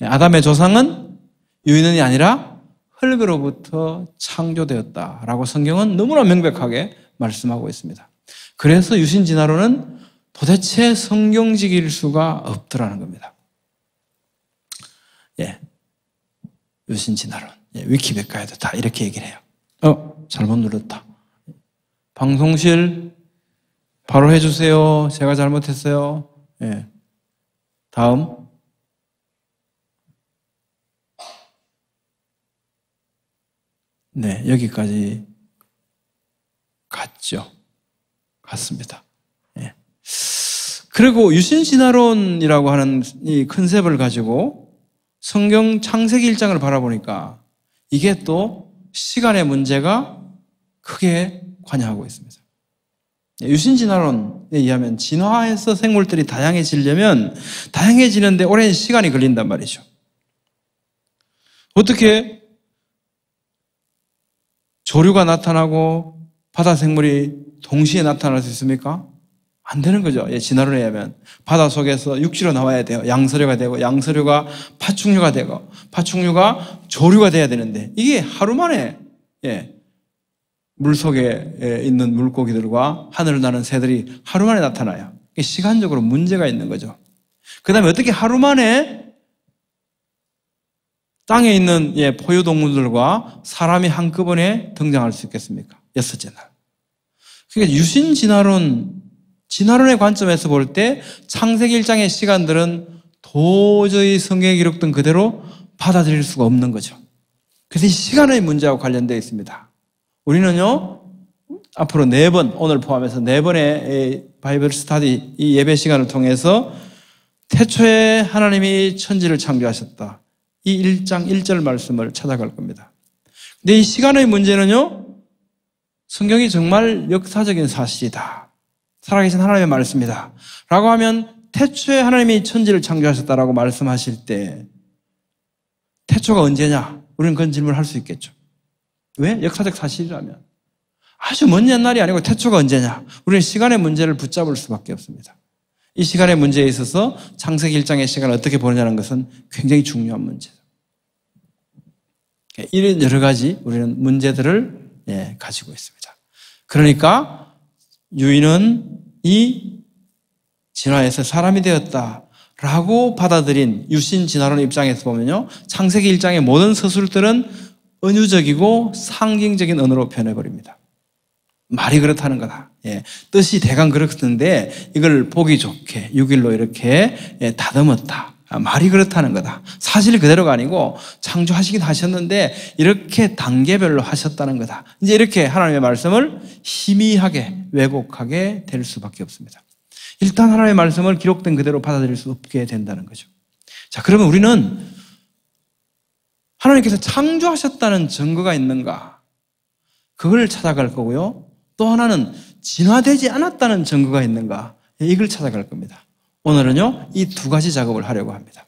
아담의 조상은 유인원이 아니라 흙으로부터 창조되었다라고 성경은 너무나 명백하게 말씀하고 있습니다. 그래서 유신진화론은 도대체 성경직일 수가 없더라는 겁니다. 유신진화론. 위키백과에도 다 이렇게 얘기를 해요. 잘못 눌렀다. 방송실 바로 해주세요. 제가 잘못했어요. 다음. 네, 여기까지 갔죠. 갔습니다. 예. 그리고 유신신화론이라고 하는 이 컨셉을 가지고 성경 창세기 1장을 바라보니까 이게 또 시간의 문제가 크게 관여하고 있습니다. 유신진화론에 의하면 진화해서 생물들이 다양해지려면 다양해지는데 오랜 시간이 걸린단 말이죠. 어떻게 조류가 나타나고 바다 생물이 동시에 나타날 수 있습니까? 안 되는 거죠. 진화론에 의하면 바다 속에서 육지로 나와야 돼요. 양서류가 되고 양서류가 파충류가 되고 파충류가 조류가 돼야 되는데 이게 하루 만에 물속에 있는 물고기들과 하늘을 나는 새들이 하루 만에 나타나요. 시간적으로 문제가 있는 거죠. 그 다음에 어떻게 하루 만에 땅에 있는 포유동물들과 사람이 한꺼번에 등장할 수 있겠습니까? 여섯째 날. 그러니까 진화론의 관점에서 볼 때 창세기 1장의 시간들은 도저히 성경에 기록된 그대로 받아들일 수가 없는 거죠. 그래서 이 시간의 문제와 관련되어 있습니다. 우리는요, 앞으로 4번, 오늘 포함해서 4번의 바이블 스터디, 이 예배 시간을 통해서 태초에 하나님이 천지를 창조하셨다. 이 1장 1절 말씀을 찾아갈 겁니다. 근데 이 시간의 문제는요, 성경이 정말 역사적인 사실이다. 살아계신 하나님의 말씀이다. 라고 하면 태초에 하나님이 천지를 창조하셨다라고 말씀하실 때 태초가 언제냐? 우리는 그런 질문을 할 수 있겠죠. 왜? 역사적 사실이라면. 아주 먼 옛날이 아니고 태초가 언제냐? 우리는 시간의 문제를 붙잡을 수밖에 없습니다. 이 시간의 문제에 있어서 창세기 1장의 시간을 어떻게 보느냐는 것은 굉장히 중요한 문제죠. 이런 여러 가지 우리는 문제들을 가지고 있습니다. 그러니까 유인은 이 진화에서 사람이 되었다라고 받아들인 유신 진화론 입장에서 보면요, 창세기 1장의 모든 서술들은 은유적이고 상징적인 언어로 표현해버립니다. 말이 그렇다는 거다. 뜻이 대강 그렇던데 이걸 보기 좋게 6일로 이렇게 다듬었다. 말이 그렇다는 거다. 사실 그대로가 아니고 창조하시긴 하셨는데 이렇게 단계별로 하셨다는 거다. 이제 이렇게 하나님의 말씀을 희미하게 왜곡하게 될 수밖에 없습니다. 일단 하나님의 말씀을 기록된 그대로 받아들일 수 없게 된다는 거죠. 자, 그러면 우리는 하나님께서 창조하셨다는 증거가 있는가? 그걸 찾아갈 거고요. 또 하나는 진화되지 않았다는 증거가 있는가? 이걸 찾아갈 겁니다. 오늘은요, 이 두 가지 작업을 하려고 합니다.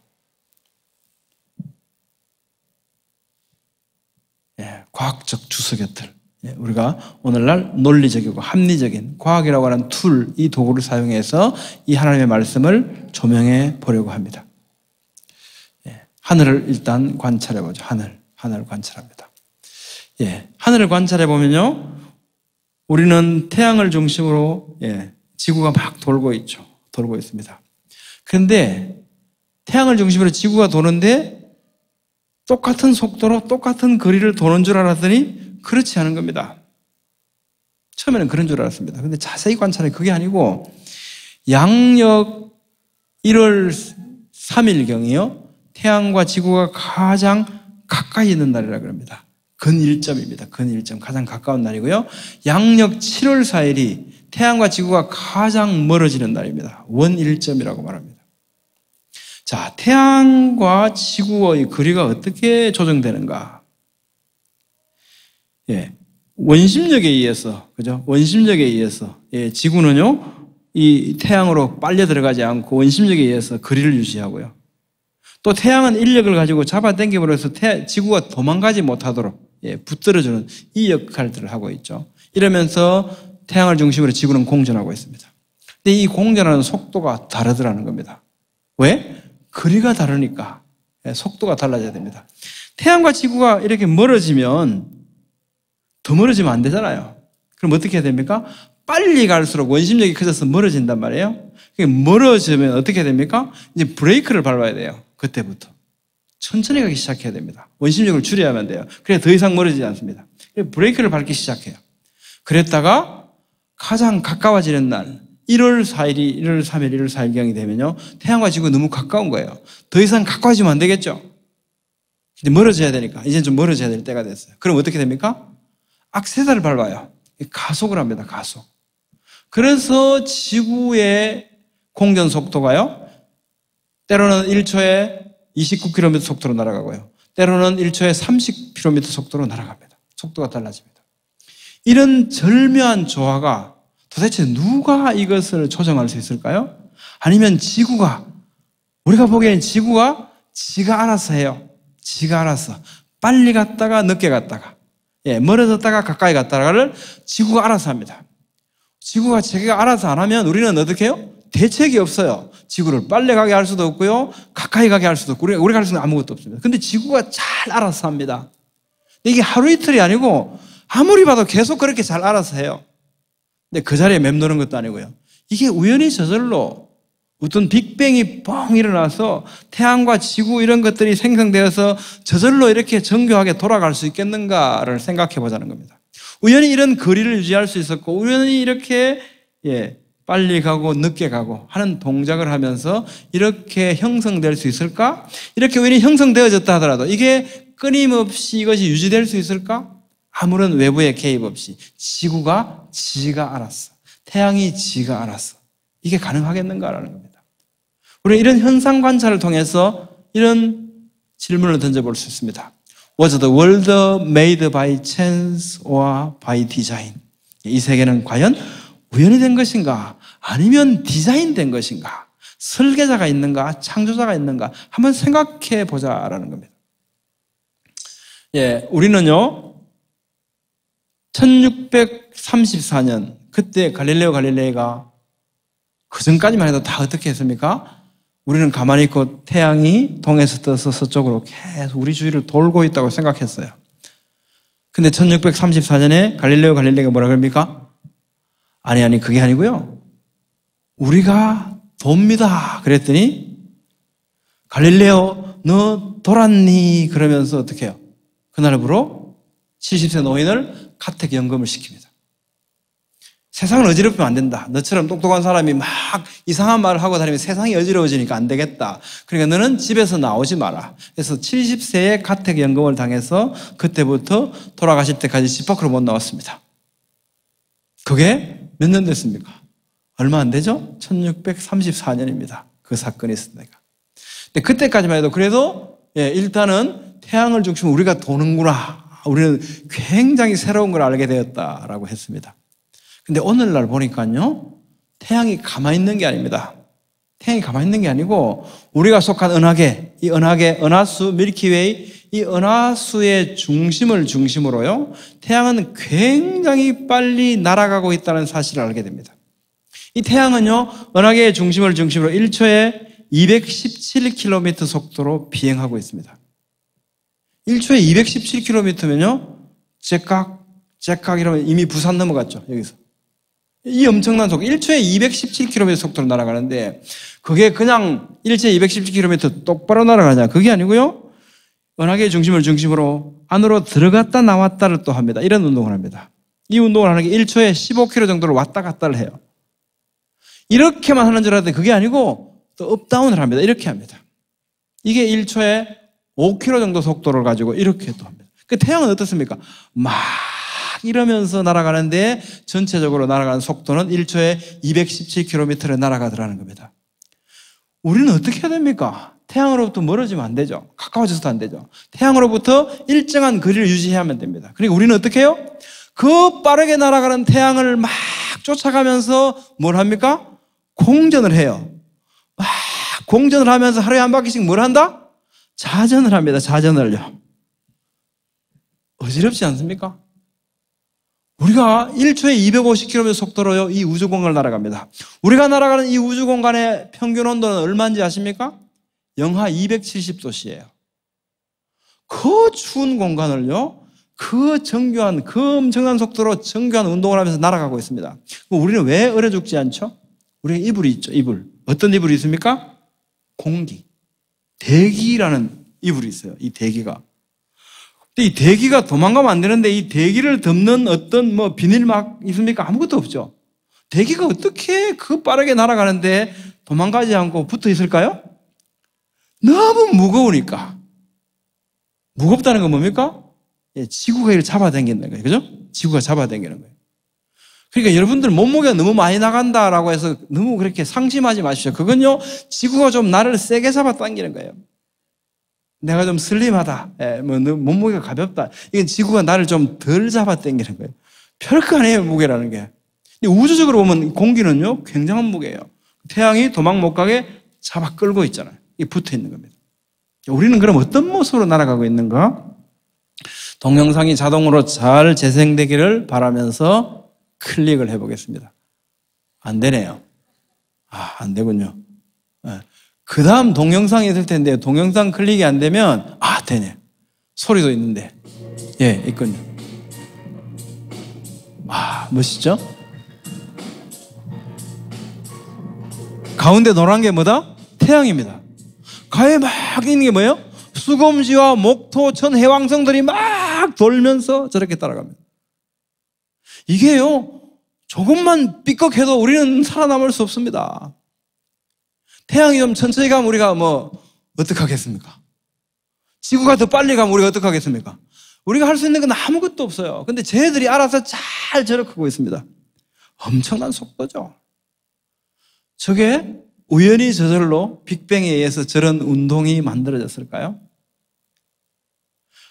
과학적 주석곁을. 우리가 오늘날 논리적이고 합리적인 과학이라고 하는 툴, 이 도구를 사용해서 이 하나님의 말씀을 조명해 보려고 합니다. 하늘을 일단 관찰해 보죠. 하늘을 관찰합니다. 하늘을 관찰해 보면요, 우리는 태양을 중심으로 지구가 막 돌고 있습니다. 그런데 태양을 중심으로 지구가 도는데 똑같은 속도로 똑같은 거리를 도는 줄 알았더니 그렇지 않은 겁니다. 처음에는 그런 줄 알았습니다. 그런데 자세히 관찰해 그게 아니고 양력 1월 3일경이요, 태양과 지구가 가장 가까이 있는 날이라고 합니다. 근일점입니다. 근일점, 가장 가까운 날이고요. 양력 7월 4일이 태양과 지구가 가장 멀어지는 날입니다. 원일점이라고 말합니다. 자, 태양과 지구의 거리가 어떻게 조정되는가? 원심력에 의해서, 그죠? 원심력에 의해서, 지구는요, 이 태양으로 빨려 들어가지 않고 원심력에 의해서 거리를 유지하고요. 또 태양은 인력을 가지고 잡아당겨버려서 지구가 도망가지 못하도록 붙들어주는 이 역할들을 하고 있죠. 이러면서 태양을 중심으로 지구는 공전하고 있습니다. 근데 이 공전하는 속도가 다르더라는 겁니다. 왜? 거리가 다르니까 속도가 달라져야 됩니다. 태양과 지구가 이렇게 멀어지면 더 멀어지면 안 되잖아요. 그럼 어떻게 해야 됩니까? 빨리 갈수록 원심력이 커져서 멀어진단 말이에요. 멀어지면 어떻게 해야 됩니까? 이제 브레이크를 밟아야 돼요. 그때부터. 천천히 가기 시작해야 됩니다. 원심력을 줄여야만 돼요. 그래야 더 이상 멀어지지 않습니다. 브레이크를 밟기 시작해요. 그랬다가 가장 가까워지는 날, 1월 4일이 1월 3일, 1월 4일경이 되면요, 태양과 지구가 너무 가까운 거예요. 더 이상 가까워지면 안 되겠죠? 이제 멀어져야 되니까, 이제 좀 멀어져야 될 때가 됐어요. 그럼 어떻게 됩니까? 악셀을 밟아요. 가속을 합니다, 가속. 그래서 지구의 공전 속도가요, 때로는 1초에 29km 속도로 날아가고요, 때로는 1초에 30km 속도로 날아갑니다. 속도가 달라집니다. 이런 절묘한 조화가 도대체 누가 이것을 조정할 수 있을까요? 아니면 지구가, 우리가 보기엔 지구가 지가 알아서 해요. 지가 알아서. 빨리 갔다가 늦게 갔다가, 멀어졌다가 가까이 갔다가를 지구가 알아서 합니다. 지구가 자기가 알아서 안 하면 우리는 어떻게 해요? 대책이 없어요. 지구를 빨리 가게 할 수도 없고요, 가까이 가게 할 수도 없고, 우리가 할 수는 아무것도 없습니다. 근데 지구가 잘 알아서 합니다. 이게 하루 이틀이 아니고 아무리 봐도 계속 그렇게 잘 알아서 해요. 근데 그 자리에 맴도는 것도 아니고요. 이게 우연히 저절로 어떤 빅뱅이 뻥 일어나서 태양과 지구 이런 것들이 생성되어서 저절로 이렇게 정교하게 돌아갈 수 있겠는가를 생각해 보자는 겁니다. 우연히 이런 거리를 유지할 수 있었고, 우연히 이렇게 빨리 가고 늦게 가고 하는 동작을 하면서 이렇게 형성될 수 있을까? 이렇게 우연히 형성되어졌다 하더라도 이게 끊임없이 이것이 유지될 수 있을까? 아무런 외부의 개입 없이 지구가 지가 알았어, 태양이 지가 알았어, 이게 가능하겠는가라는 겁니다. 우리는 이런 현상 관찰을 통해서 이런 질문을 던져볼 수 있습니다. Was the world made by chance or by design? 이 세계는 과연 우연히 된 것인가? 아니면 디자인된 것인가? 설계자가 있는가? 창조자가 있는가? 한번 생각해 보자라는 겁니다. 우리는요, 1634년, 그때 갈릴레오 갈릴레이가 그 전까지만 해도 다 어떻게 했습니까? 우리는 가만히 있고 태양이 동에서 떠서 서쪽으로 계속 우리 주위를 돌고 있다고 생각했어요. 근데 1634년에 갈릴레오 갈릴레이가 뭐라 그럽니까? 아니, 그게 아니고요, 우리가 돕니다 그랬더니, 갈릴레오 너 돌았니? 그러면서 어떻게 해요? 그날부로 70세 노인을 가택연금을 시킵니다. 세상을 어지럽히면 안 된다. 너처럼 똑똑한 사람이 막 이상한 말을 하고 다니면 세상이 어지러워지니까 안 되겠다. 그러니까 너는 집에서 나오지 마라. 그래서 70세에 가택연금을 당해서 그때부터 돌아가실 때까지 집 밖으로 못 나왔습니다. 그게 몇 년 됐습니까? 얼마 안 되죠? 1634년입니다. 그 사건이 있을 때가. 근데 그때까지만 해도 그래도 일단은 태양을 중심으로 우리가 도는구나, 우리는 굉장히 새로운 걸 알게 되었다라고 했습니다. 근데 오늘날 보니까요, 태양이 가만히 있는 게 아닙니다. 태양이 가만히 있는 게 아니고 우리가 속한 은하계, 이 은하계, 은하수, 밀키웨이, 이 은하수의 중심을 중심으로요, 태양은 굉장히 빨리 날아가고 있다는 사실을 알게 됩니다. 이 태양은요, 은하계의 중심을 중심으로 1초에 217km 속도로 비행하고 있습니다. 1초에 217km면요, 째깍 이러면 이미 부산 넘어갔죠, 여기서. 이 엄청난 속도, 1초에 217km 속도로 날아가는데, 그게 그냥 1초에 217km 똑바로 날아가냐, 그게 아니고요, 은하계의 중심을 중심으로 안으로 들어갔다 나왔다를 또 합니다. 이런 운동을 합니다. 이 운동을 하는 게 1초에 15km 정도를 왔다 갔다를 해요. 이렇게만 하는 줄 알았는데 그게 아니고 또 업다운을 합니다. 이렇게 합니다. 이게 1초에 5km 정도 속도를 가지고 이렇게 또 합니다. 그 태양은 어떻습니까? 막 이러면서 날아가는데 전체적으로 날아가는 속도는 1초에 217km를 날아가더라는 겁니다. 우리는 어떻게 해야 됩니까? 태양으로부터 멀어지면 안 되죠. 가까워져서도 안 되죠. 태양으로부터 일정한 거리를 유지해야만 됩니다. 그러니까 우리는 어떻게 해요? 그 빠르게 날아가는 태양을 막 쫓아가면서 뭘 합니까? 공전을 해요. 막 공전을 하면서 하루에 한 바퀴씩 뭘 한다? 자전을 합니다. 자전을요. 어지럽지 않습니까? 우리가 1초에 250km 속도로요, 이 우주공간을 날아갑니다. 우리가 날아가는 이 우주공간의 평균 온도는 얼마인지 아십니까? 영하 270도씨예요. 그 추운 공간을요, 그 정교한, 그 엄청난 속도로 정교한 운동을 하면서 날아가고 있습니다. 우리는 왜 얼어 죽지 않죠? 우리가 이불이 있죠, 이불. 어떤 이불이 있습니까? 공기. 대기라는 이불이 있어요, 이 대기가. 근데 이 대기가 도망가면 안 되는데 이 대기를 덮는 어떤 비닐막 있습니까? 아무것도 없죠. 대기가 어떻게 그 빠르게 날아가는데 도망가지 않고 붙어 있을까요? 너무 무거우니까. 무겁다는 건 뭡니까? 예, 지구가 이를 잡아당긴다는 거예요. 그죠? 지구가 잡아당기는 거예요. 그러니까 여러분들 몸무게가 너무 많이 나간다라고 해서 너무 그렇게 상심하지 마십시오. 그건요, 지구가 좀 나를 세게 잡아당기는 거예요. 내가 좀 슬림하다. 예, 뭐 몸무게가 가볍다. 이건 지구가 나를 좀 덜 잡아당기는 거예요. 별거 아니에요, 무게라는 게. 근데 우주적으로 보면 공기는요, 굉장한 무게예요. 태양이 도망 못 가게 잡아 끌고 있잖아요. 이게 붙어 있는 겁니다. 우리는 그럼 어떤 모습으로 날아가고 있는가? 동영상이 자동으로 잘 재생되기를 바라면서 클릭을 해보겠습니다. 안 되네요. 안 되군요. 그 다음 동영상이 있을 텐데 동영상 클릭이 안 되면 되네. 소리도 있는데. 예, 있군요. 멋있죠? 가운데 노란 게 뭐다? 태양입니다. 가에 막 있는 게 뭐예요? 수검지와 목토, 천, 해왕성들이 막 돌면서 저렇게 따라갑니다. 이게요, 조금만 삐걱해도 우리는 살아남을 수 없습니다. 태양이 좀 천천히 가면 우리가 어떡하겠습니까? 지구가 더 빨리 가면 우리가 어떡하겠습니까? 우리가 할 수 있는 건 아무것도 없어요. 근데 쟤들이 알아서 잘 저력하고 있습니다. 엄청난 속도죠. 저게 우연히 저절로 빅뱅에 의해서 저런 운동이 만들어졌을까요?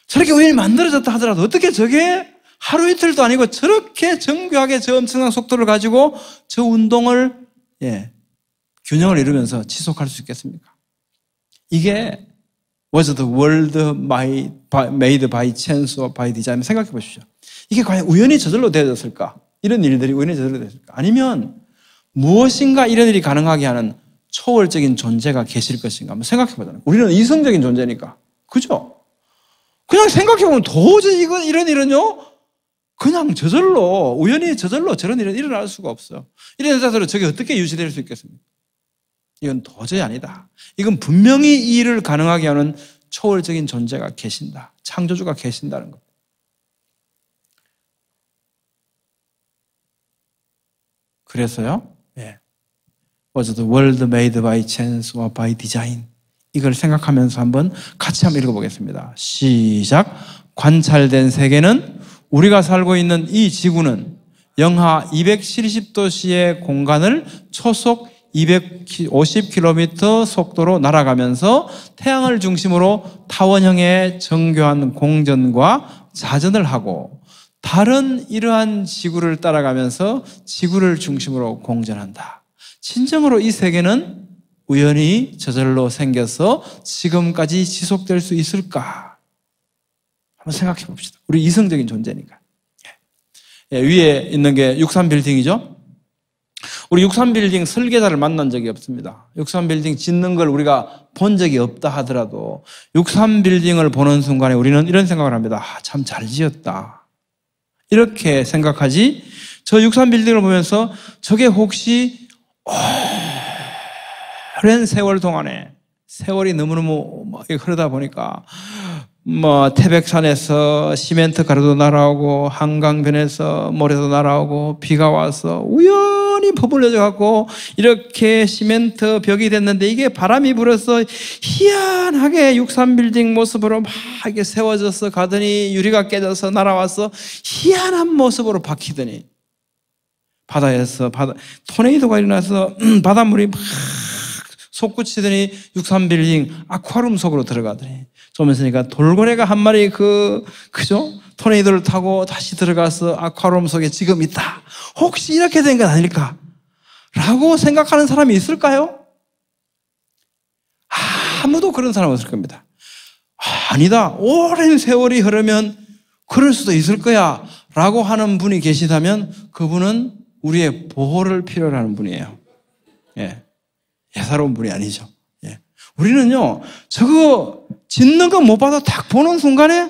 저렇게 우연히 만들어졌다 하더라도 어떻게 저게 하루 이틀도 아니고 저렇게 정교하게 저 엄청난 속도를 가지고 저 운동을 균형을 이루면서 지속할 수 있겠습니까? 이게 was the world made by chance or by design. 생각해 보십시오. 이게 과연 우연히 저절로 되어졌을까? 이런 일들이 우연히 저절로 되었을까? 아니면 무엇인가 이런 일이 가능하게 하는 초월적인 존재가 계실 것인가? 한번 생각해 보자고요. 우리는 이성적인 존재니까. 그죠? 그냥 생각해 보면 도저히 이런 일은요, 그냥 저절로, 우연히 저절로 저런 일은 일어날 수가 없어요. 이런 자세로 저게 어떻게 유지될 수 있겠습니까? 이건 도저히 아니다. 이건 분명히 이 일을 가능하게 하는 초월적인 존재가 계신다. 창조주가 계신다는 것. 그래서요, was the world made by chance or by design? 이걸 생각하면서 같이 한번 읽어보겠습니다. 시작. 관찰된 세계는, 우리가 살고 있는 이 지구는 영하 270도씨의 공간을 초속 250km 속도로 날아가면서 태양을 중심으로 타원형의 정교한 공전과 자전을 하고 다른 이러한 지구를 따라가면서 지구를 중심으로 공전한다. 진정으로 이 세계는 우연히 저절로 생겨서 지금까지 지속될 수 있을까? 한번 생각해 봅시다. 우리 이성적인 존재니까. 위에 있는 게 63빌딩이죠? 우리 63빌딩 설계자를 만난 적이 없습니다. 63빌딩 짓는 걸 우리가 본 적이 없다 하더라도 63빌딩을 보는 순간에 우리는 이런 생각을 합니다. 참 잘 지었다. 이렇게 생각하지, 저 63빌딩을 보면서 저게 혹시 오랜 세월 동안에 세월이 너무너무 흐르다 보니까 태백산에서 시멘트 가루도 날아오고 한강변에서 모래도 날아오고 비가 와서 우연히 퍼블려져 갖고 이렇게 시멘트 벽이 됐는데 이게 바람이 불어서 희한하게 63빌딩 모습으로 막 이렇게 세워져서 가더니 유리가 깨져서 날아와서 희한한 모습으로 박히더니 바다에서 토네이도가 일어나서 바닷물이 막 솟구치더니 63빌딩 아쿠아리움 속으로 들어가더니 좀 있으니까 돌고래가 한 마리 그죠? 토네이도를 타고 다시 들어가서 아쿠아리움 속에 지금 있다. 혹시 이렇게 된 건 아닐까? 라고 생각하는 사람이 있을까요? 아무도 그런 사람 없을 겁니다. 아니다. 오랜 세월이 흐르면 그럴 수도 있을 거야. 라고 하는 분이 계시다면 그분은 우리의 보호를 필요로 하는 분이에요. 예사로운 분이 아니죠. 우리는요, 저거 짓는 거 못 봐도 딱 보는 순간에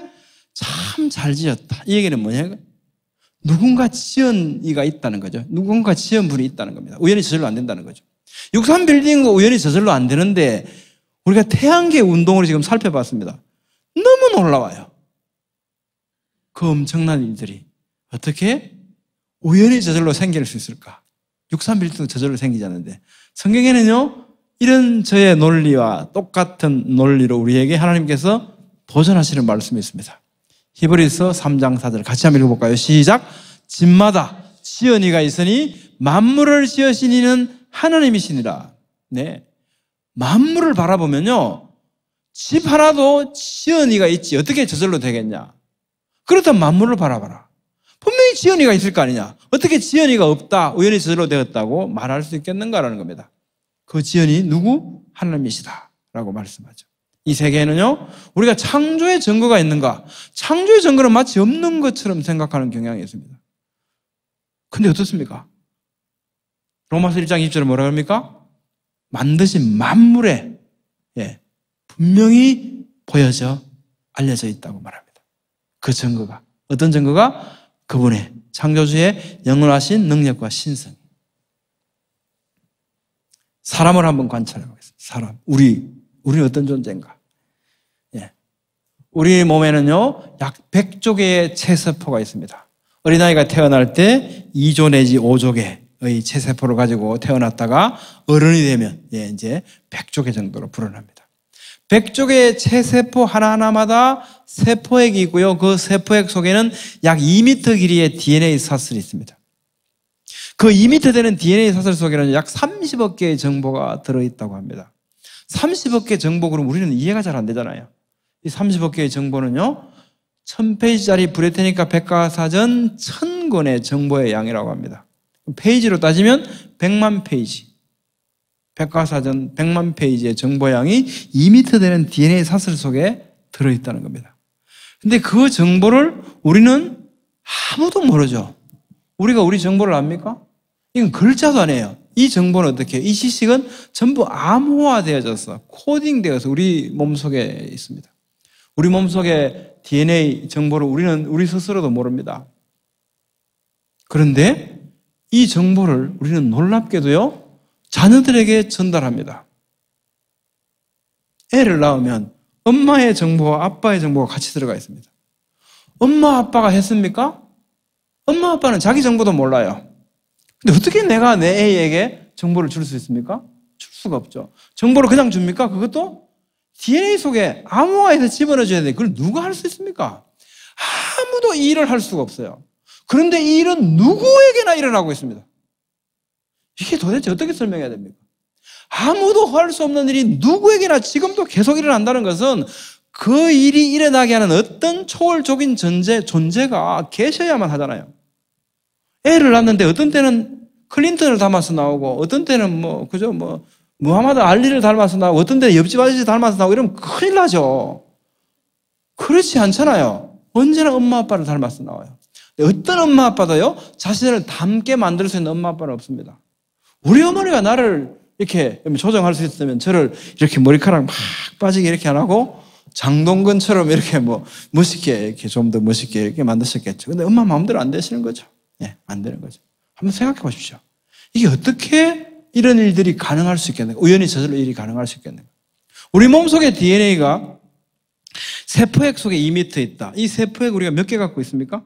참 잘 지었다. 이 얘기는 뭐냐? 누군가 지은 이가 있다는 거죠. 누군가 지은 분이 있다는 겁니다. 우연히 저절로 안 된다는 거죠. 63빌딩도 우연히 저절로 안 되는데 우리가 태양계 운동을 지금 살펴봤습니다. 너무 놀라워요. 그 엄청난 일들이 어떻게 우연히 저절로 생길 수 있을까? 63빌딩도 저절로 생기지 않는데 성경에는요, 이런 저의 논리와 똑같은 논리로 우리에게 하나님께서 도전하시는 말씀이 있습니다. 히브리서 3장 4절 같이 한번 읽어볼까요? 시작. 집마다 지연이가 있으니 만물을 지으신 이는 하나님이시니라. 네, 만물을 바라보면요, 집 하나도 지연이가 있지 어떻게 저절로 되겠냐? 그렇다면 만물을 바라봐라. 분명히 지연이가 있을 거 아니냐? 어떻게 지연이가 없다, 우연히 저절로 되었다고 말할 수 있겠는가라는 겁니다. 그 지연이 누구? 하나님이시다 라고 말씀하죠. 이 세계에는요, 우리가 창조의 증거가 있는가? 창조의 증거는 마치 없는 것처럼 생각하는 경향이 있습니다. 근데 어떻습니까? 로마서 1장 20절에 뭐라 합니까? 만드신 만물에 분명히 보여져 알려져 있다고 말합니다. 그 증거가 어떤 증거가? 그분의 창조주의 영원하신 능력과 신성. 사람을 한번 관찰해 보겠습니다. 사람, 우리는 어떤 존재인가? 우리 몸에는요, 약 100조 개의 체세포가 있습니다. 어린아이가 태어날 때 2조 내지 5조 개의 체세포를 가지고 태어났다가 어른이 되면 이제 100조 개 정도로 불어납니다. 100조 개의 체세포 하나하나마다 세포액이 있고요. 그 세포액 속에는 약 2m 길이의 DNA 사슬이 있습니다. 그 2m 되는 DNA 사슬 속에는 약 30억 개의 정보가 들어있다고 합니다. 30억 개의 정보, 그럼 우리는 이해가 잘 안 되잖아요. 이 30억 개의 정보는요, 1000페이지짜리 브레테니카 백과사전 1000권의 정보의 양이라고 합니다. 페이지로 따지면 100만 페이지. 백과사전 100만 페이지의 정보량이 2m 되는 DNA 사슬 속에 들어있다는 겁니다. 근데 그 정보를 우리는 아무도 모르죠. 우리가 우리 정보를 압니까? 이건 글자도 아니에요. 이 정보는 어떻게 해요? 이 지식은 전부 암호화되어져서 코딩되어서 우리 몸속에 있습니다. 우리 몸속의 DNA 정보를 우리는 우리 스스로도 모릅니다. 그런데 이 정보를 우리는 놀랍게도요, 자녀들에게 전달합니다. 애를 낳으면 엄마의 정보와 아빠의 정보가 같이 들어가 있습니다. 엄마 아빠가 했습니까? 엄마 아빠는 자기 정보도 몰라요. 근데 어떻게 내가 내 애에게 정보를 줄 수 있습니까? 줄 수가 없죠. 정보를 그냥 줍니까? 그것도 DNA 속에 암호화해서 집어넣어줘야 돼. 그걸 누가 할 수 있습니까? 아무도 이 일을 할 수가 없어요. 그런데 이 일은 누구에게나 일어나고 있습니다. 이게 도대체 어떻게 설명해야 됩니까? 아무도 할 수 없는 일이 누구에게나 지금도 계속 일어난다는 것은 그 일이 일어나게 하는 어떤 초월적인 존재가 계셔야만 하잖아요. 애를 낳는데 어떤 때는 클린턴을 닮아서 나오고, 어떤 때는 무하마드 알리를 닮아서 나오고, 어떤 때는 옆집 아저씨 닮아서 나오고, 이러면 큰일 나죠. 그렇지 않잖아요. 언제나 엄마 아빠를 닮아서 나와요. 어떤 엄마 아빠도요, 자신을 닮게 만들 수 있는 엄마 아빠는 없습니다. 우리 어머니가 나를 이렇게 조정할 수 있으면 저를 이렇게 머리카락 막 빠지게 이렇게 안 하고 장동건처럼 이렇게 멋있게, 이렇게 좀 더 멋있게 이렇게 만드셨겠죠. 근데 엄마 마음대로 안 되시는 거죠. 안 되는 거죠. 한번 생각해 보십시오. 이게 어떻게 이런 일들이 가능할 수 있겠는가? 우연히 저절로 일이 가능할 수 있겠는가? 우리 몸속에 DNA가 세포액 속에 2m 있다. 이 세포액 우리가 몇 개 갖고 있습니까?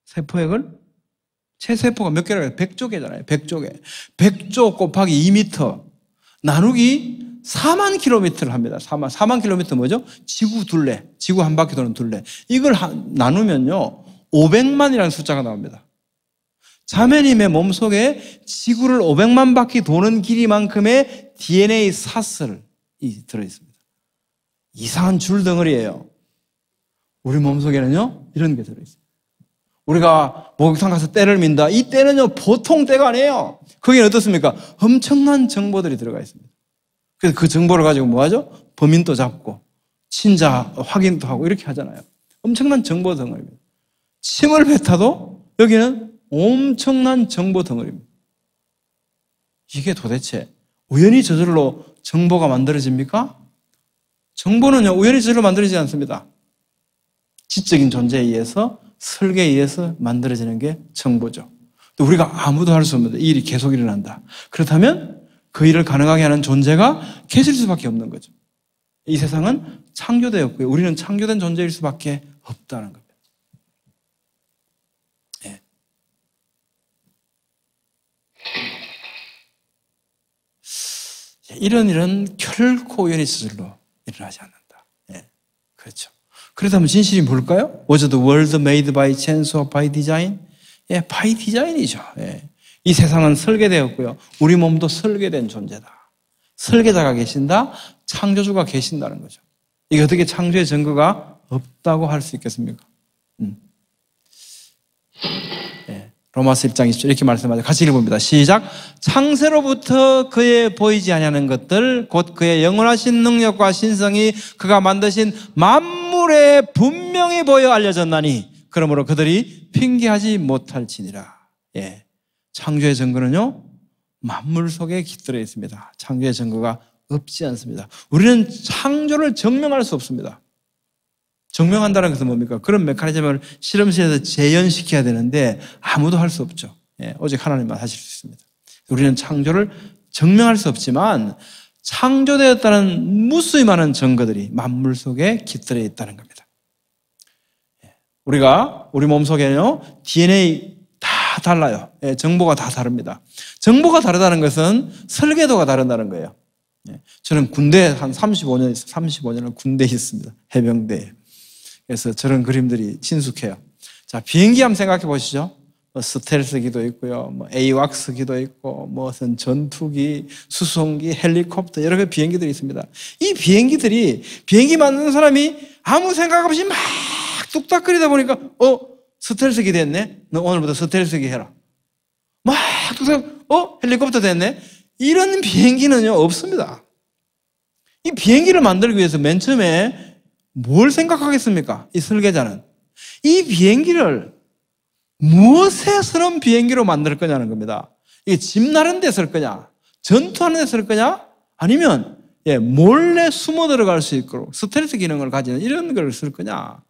세포액을? 체세포가 몇 개라고 해요? 100조 개잖아요. 100조 개. 100조 곱하기 2m 나누기 4만 킬로미터를 합니다. 4만 킬로미터 뭐죠? 지구 둘레. 지구 한 바퀴 도는 둘레. 이걸 나누면요, 500만이라는 숫자가 나옵니다. 자매님의 몸속에 지구를 500만 바퀴 도는 길이만큼의 DNA 사슬이 들어있습니다. 이상한 줄덩어리예요. 우리 몸속에는요, 이런 게 들어있습니다. 우리가 목욕탕 가서 때를 민다. 이 때는요, 보통 때가 아니에요. 거기는 어떻습니까? 엄청난 정보들이 들어가 있습니다. 그래서 그 정보를 가지고 뭐 하죠? 범인도 잡고, 친자 확인도 하고 이렇게 하잖아요. 엄청난 정보 덩어리입니다. 침을 뱉어도 여기는 엄청난 정보 덩어리입니다. 이게 도대체 우연히 저절로 정보가 만들어집니까? 정보는요, 우연히 저절로 만들어지지 않습니다. 지적인 존재에 의해서, 설계에 의해서 만들어지는 게 정보죠. 또 우리가 아무도 할 수 없는데 이 일이 계속 일어난다. 그렇다면 그 일을 가능하게 하는 존재가 계실 수밖에 없는 거죠. 이 세상은 창조되었고요. 우리는 창조된 존재일 수밖에 없다는 겁니다. 이런 일은 결코 우연히 저절로 일어나지 않는다. 그렇죠. 그렇다면 진실이 뭘까요? Was the world made by chance or by design? 예, by design이죠. 예. 이 세상은 설계되었고요. 우리 몸도 설계된 존재다. 설계자가 계신다. 창조주가 계신다는 거죠. 이게 어떻게 창조의 증거가 없다고 할 수 있겠습니까? 예. 로마서 1장 20절 이렇게 말씀하죠. 같이 읽어봅니다. 시작. 창세로부터 그의 보이지 아니하는 것들 곧 그의 영원하신 능력과 신성이 그가 만드신 만물에 분명히 보여 알려졌나니 그러므로 그들이 핑계하지 못할지니라. 예. 창조의 증거는요, 만물 속에 깃들어 있습니다. 창조의 증거가 없지 않습니다. 우리는 창조를 증명할 수 없습니다. 증명한다는 것은 뭡니까? 그런 메커니즘을 실험실에서 재현시켜야 되는데 아무도 할 수 없죠. 예, 오직 하나님만 하실 수 있습니다. 우리는 창조를 증명할 수 없지만 창조되었다는 무수히 많은 증거들이 만물 속에 깃들어 있다는 겁니다. 우리가 우리 몸속에는요, DNA 다 달라요. 예, 정보가 다 다릅니다. 정보가 다르다는 것은 설계도가 다르다는 거예요. 예, 저는 군대에 한 35년을 군대에 있습니다. 해병대에. 그래서 저런 그림들이 친숙해요. 자, 비행기 한번 생각해 보시죠. 뭐 스텔스기도 있고요, 뭐 에이왁스기도 있고, 무슨 전투기, 수송기, 헬리콥터 여러 개 비행기들이 있습니다. 이 비행기 만드는 사람이 아무 생각 없이 막 뚝딱거리다 보니까 스텔스기 됐네. 너 오늘부터 스텔스기 해라. 막 뚝딱 헬리콥터 됐네. 이런 비행기는요 없습니다. 이 비행기를 만들기 위해서 맨 처음에 뭘 생각하겠습니까? 이 설계자는 이 비행기를 무엇에 쓰는 비행기로 만들 거냐는 겁니다. 이게 집 나른 데 쓸 거냐, 전투하는 데 쓸 거냐, 아니면 몰래 숨어 들어갈 수 있도록 스텔스 기능을 가지는 이런 걸 쓸 거냐,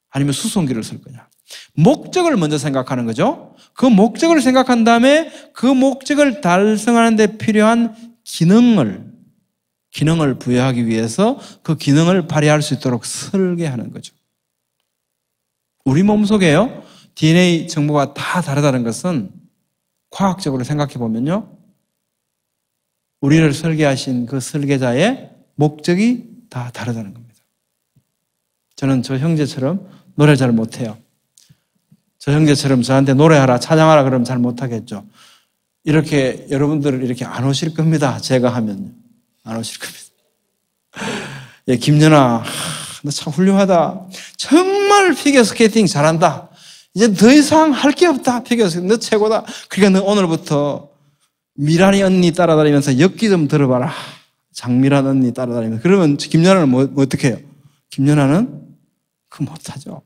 아니면 수송기를 쓸 거냐. 목적을 먼저 생각하는 거죠. 그 목적을 생각한 다음에 그 목적을 달성하는 데 필요한 기능을 부여하기 위해서 그 기능을 발휘할 수 있도록 설계하는 거죠. 우리 몸속에요, DNA 정보가 다 다르다는 것은 과학적으로 생각해 보면요, 우리를 설계하신 그 설계자의 목적이 다 다르다는 겁니다. 저는 저 형제처럼 노래 잘 못해요. 저 형제처럼 저한테 노래하라, 찬양하라 그러면 잘 못하겠죠. 이렇게 여러분들 이렇게 안 오실 겁니다. 제가 하면요. 안 오실 겁니다. 예, 김연아, 너 참 훌륭하다. 정말 피겨스케이팅 잘한다. 이제 더 이상 할 게 없다. 피겨스케이팅 너 최고다. 그러니까 너 오늘부터 미란이 언니 따라다니면서 엮기 좀 들어봐라. 장미란 언니 따라다니면서. 그러면 김연아는 뭐 어떻게 해요? 김연아는 그거 못하죠.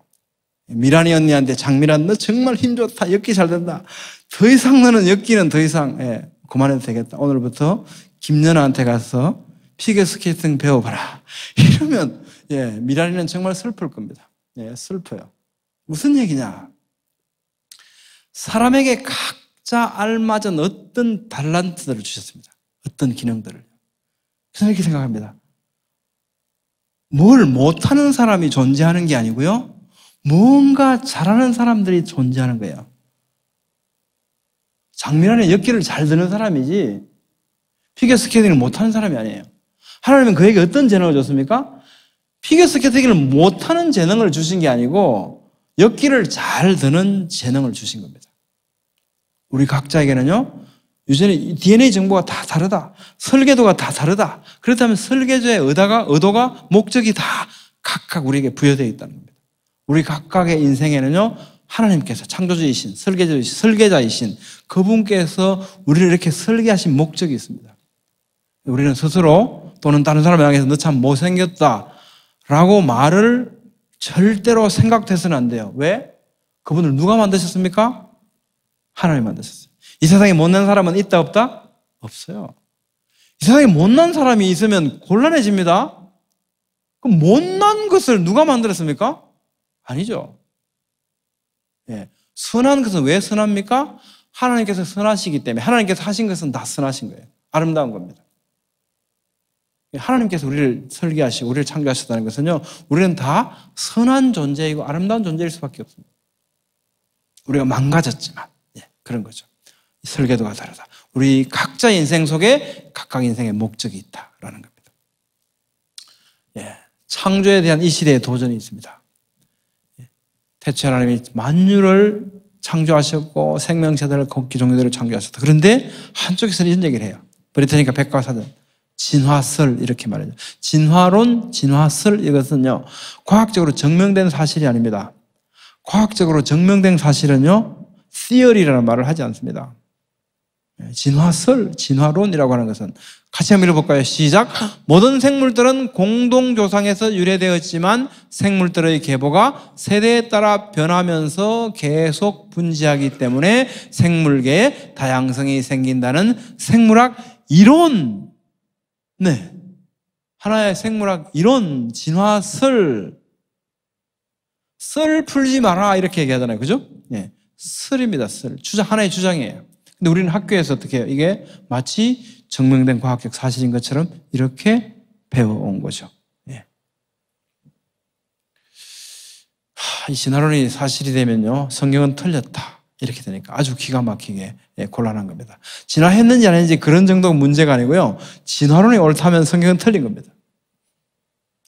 미란이 언니한테 장미란 너 정말 힘 좋다. 엮기 잘 된다. 더 이상 너는 엮기는 더 이상 그만해도 되겠다. 오늘부터 김연아한테 가서 피겨스케이팅 배워봐라. 이러면 미란이는 정말 슬플 겁니다. 슬퍼요. 무슨 얘기냐? 사람에게 각자 알맞은 어떤 달란트들을 주셨습니다. 어떤 기능들을. 저는 이렇게 생각합니다. 뭘 못하는 사람이 존재하는 게 아니고요, 뭔가 잘하는 사람들이 존재하는 거예요. 장미란의 엮기를 잘 드는 사람이지 피겨스케이팅을 못하는 사람이 아니에요. 하나님은 그에게 어떤 재능을 줬습니까? 피겨스케이팅을 못하는 재능을 주신 게 아니고 엮기를 잘 드는 재능을 주신 겁니다. 우리 각자에게는요, 유전의 DNA 정보가 다 다르다. 설계도가 다 다르다. 그렇다면 설계자의 의도가 목적이 다 각각 우리에게 부여되어 있다는 겁니다. 우리 각각의 인생에는요, 하나님께서 창조주이신 설계자이신 그분께서 우리를 이렇게 설계하신 목적이 있습니다. 우리는 스스로 또는 다른 사람을 향해서 너 참 못생겼다 라고 말을 절대로 생각해서는 안 돼요. 왜? 그분을 누가 만드셨습니까? 하나님 만드셨어요. 이 세상에 못난 사람은 있다 없다? 없어요. 이 세상에 못난 사람이 있으면 곤란해집니다. 그럼 못난 것을 누가 만들었습니까? 아니죠. 선한 것은 왜 선합니까? 하나님께서 선하시기 때문에. 하나님께서 하신 것은 다 선하신 거예요. 아름다운 겁니다. 하나님께서 우리를 설계하시고 우리를 창조하셨다는 것은요, 우리는 다 선한 존재이고 아름다운 존재일 수밖에 없습니다. 우리가 망가졌지만 그런 거죠. 설계도가 다르다. 우리 각자 인생 속에 각각 인생의 목적이 있다라는 겁니다. 창조에 대한 이 시대의 도전이 있습니다. 태초에 하나님이 만유를 창조하셨고 생명체들을 걷기 종류들을 창조하셨다. 그런데 한쪽에서는 이런 얘기를 해요. 브리타니카 백과사전 진화설 이렇게 말해요. 진화론, 진화설 이것은요 과학적으로 증명된 사실이 아닙니다. 과학적으로 증명된 사실은요 theory라는 말을 하지 않습니다. 진화설, 진화론이라고 하는 것은 같이 한번 읽어볼까요? 시작. 모든 생물들은 공동조상에서 유래되었지만 생물들의 계보가 세대에 따라 변하면서 계속 분지하기 때문에 생물계에 다양성이 생긴다는 생물학 이론. 네. 하나의 생물학 이론, 진화설. 썰 풀지 마라 이렇게 얘기하잖아요. 그죠? 네. 설입니다. 설. 하나의 주장이에요. 근데 우리는 학교에서 어떻게 해요? 이게 마치 증명된 과학적 사실인 것처럼 이렇게 배워온 거죠. 예. 이 진화론이 사실이 되면요, 성경은 틀렸다. 이렇게 되니까 아주 기가 막히게 곤란한 겁니다. 진화했는지 안 했는지 그런 정도가 문제가 아니고요. 진화론이 옳다면 성경은 틀린 겁니다.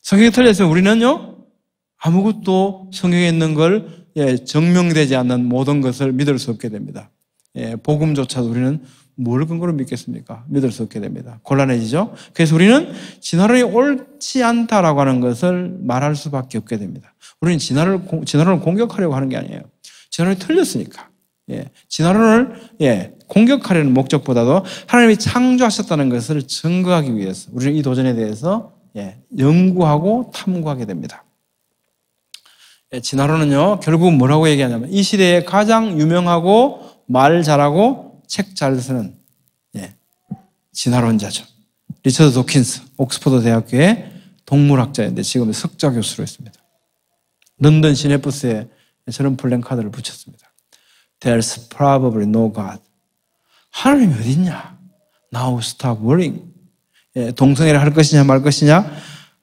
성경이 틀렸으면 우리는요, 아무것도 성경에 있는 걸 증명되지 않는 모든 것을 믿을 수 없게 됩니다. 복음조차도 우리는 뭘 근거로 믿겠습니까? 믿을 수 없게 됩니다. 곤란해지죠? 그래서 우리는 진화론이 옳지 않다라고 하는 것을 말할 수밖에 없게 됩니다. 우리는 진화론을 공격하려고 하는 게 아니에요. 진화론이 틀렸으니까. 진화론을 공격하려는 목적보다도 하나님이 창조하셨다는 것을 증거하기 위해서 우리는 이 도전에 대해서 연구하고 탐구하게 됩니다. 진화론은요, 결국 뭐라고 얘기하냐면 이 시대에 가장 유명하고 말 잘하고 책 잘 쓰는 진화론자죠. 리처드 도킨스, 옥스퍼드 대학교의 동물학자인데 지금 석좌 교수로 있습니다. 런던 시내버스에 저런 플랜카드를 붙였습니다. There's probably no God. 하나님이 어디 있냐? Now stop worrying. 동성애를 할 것이냐 말 것이냐?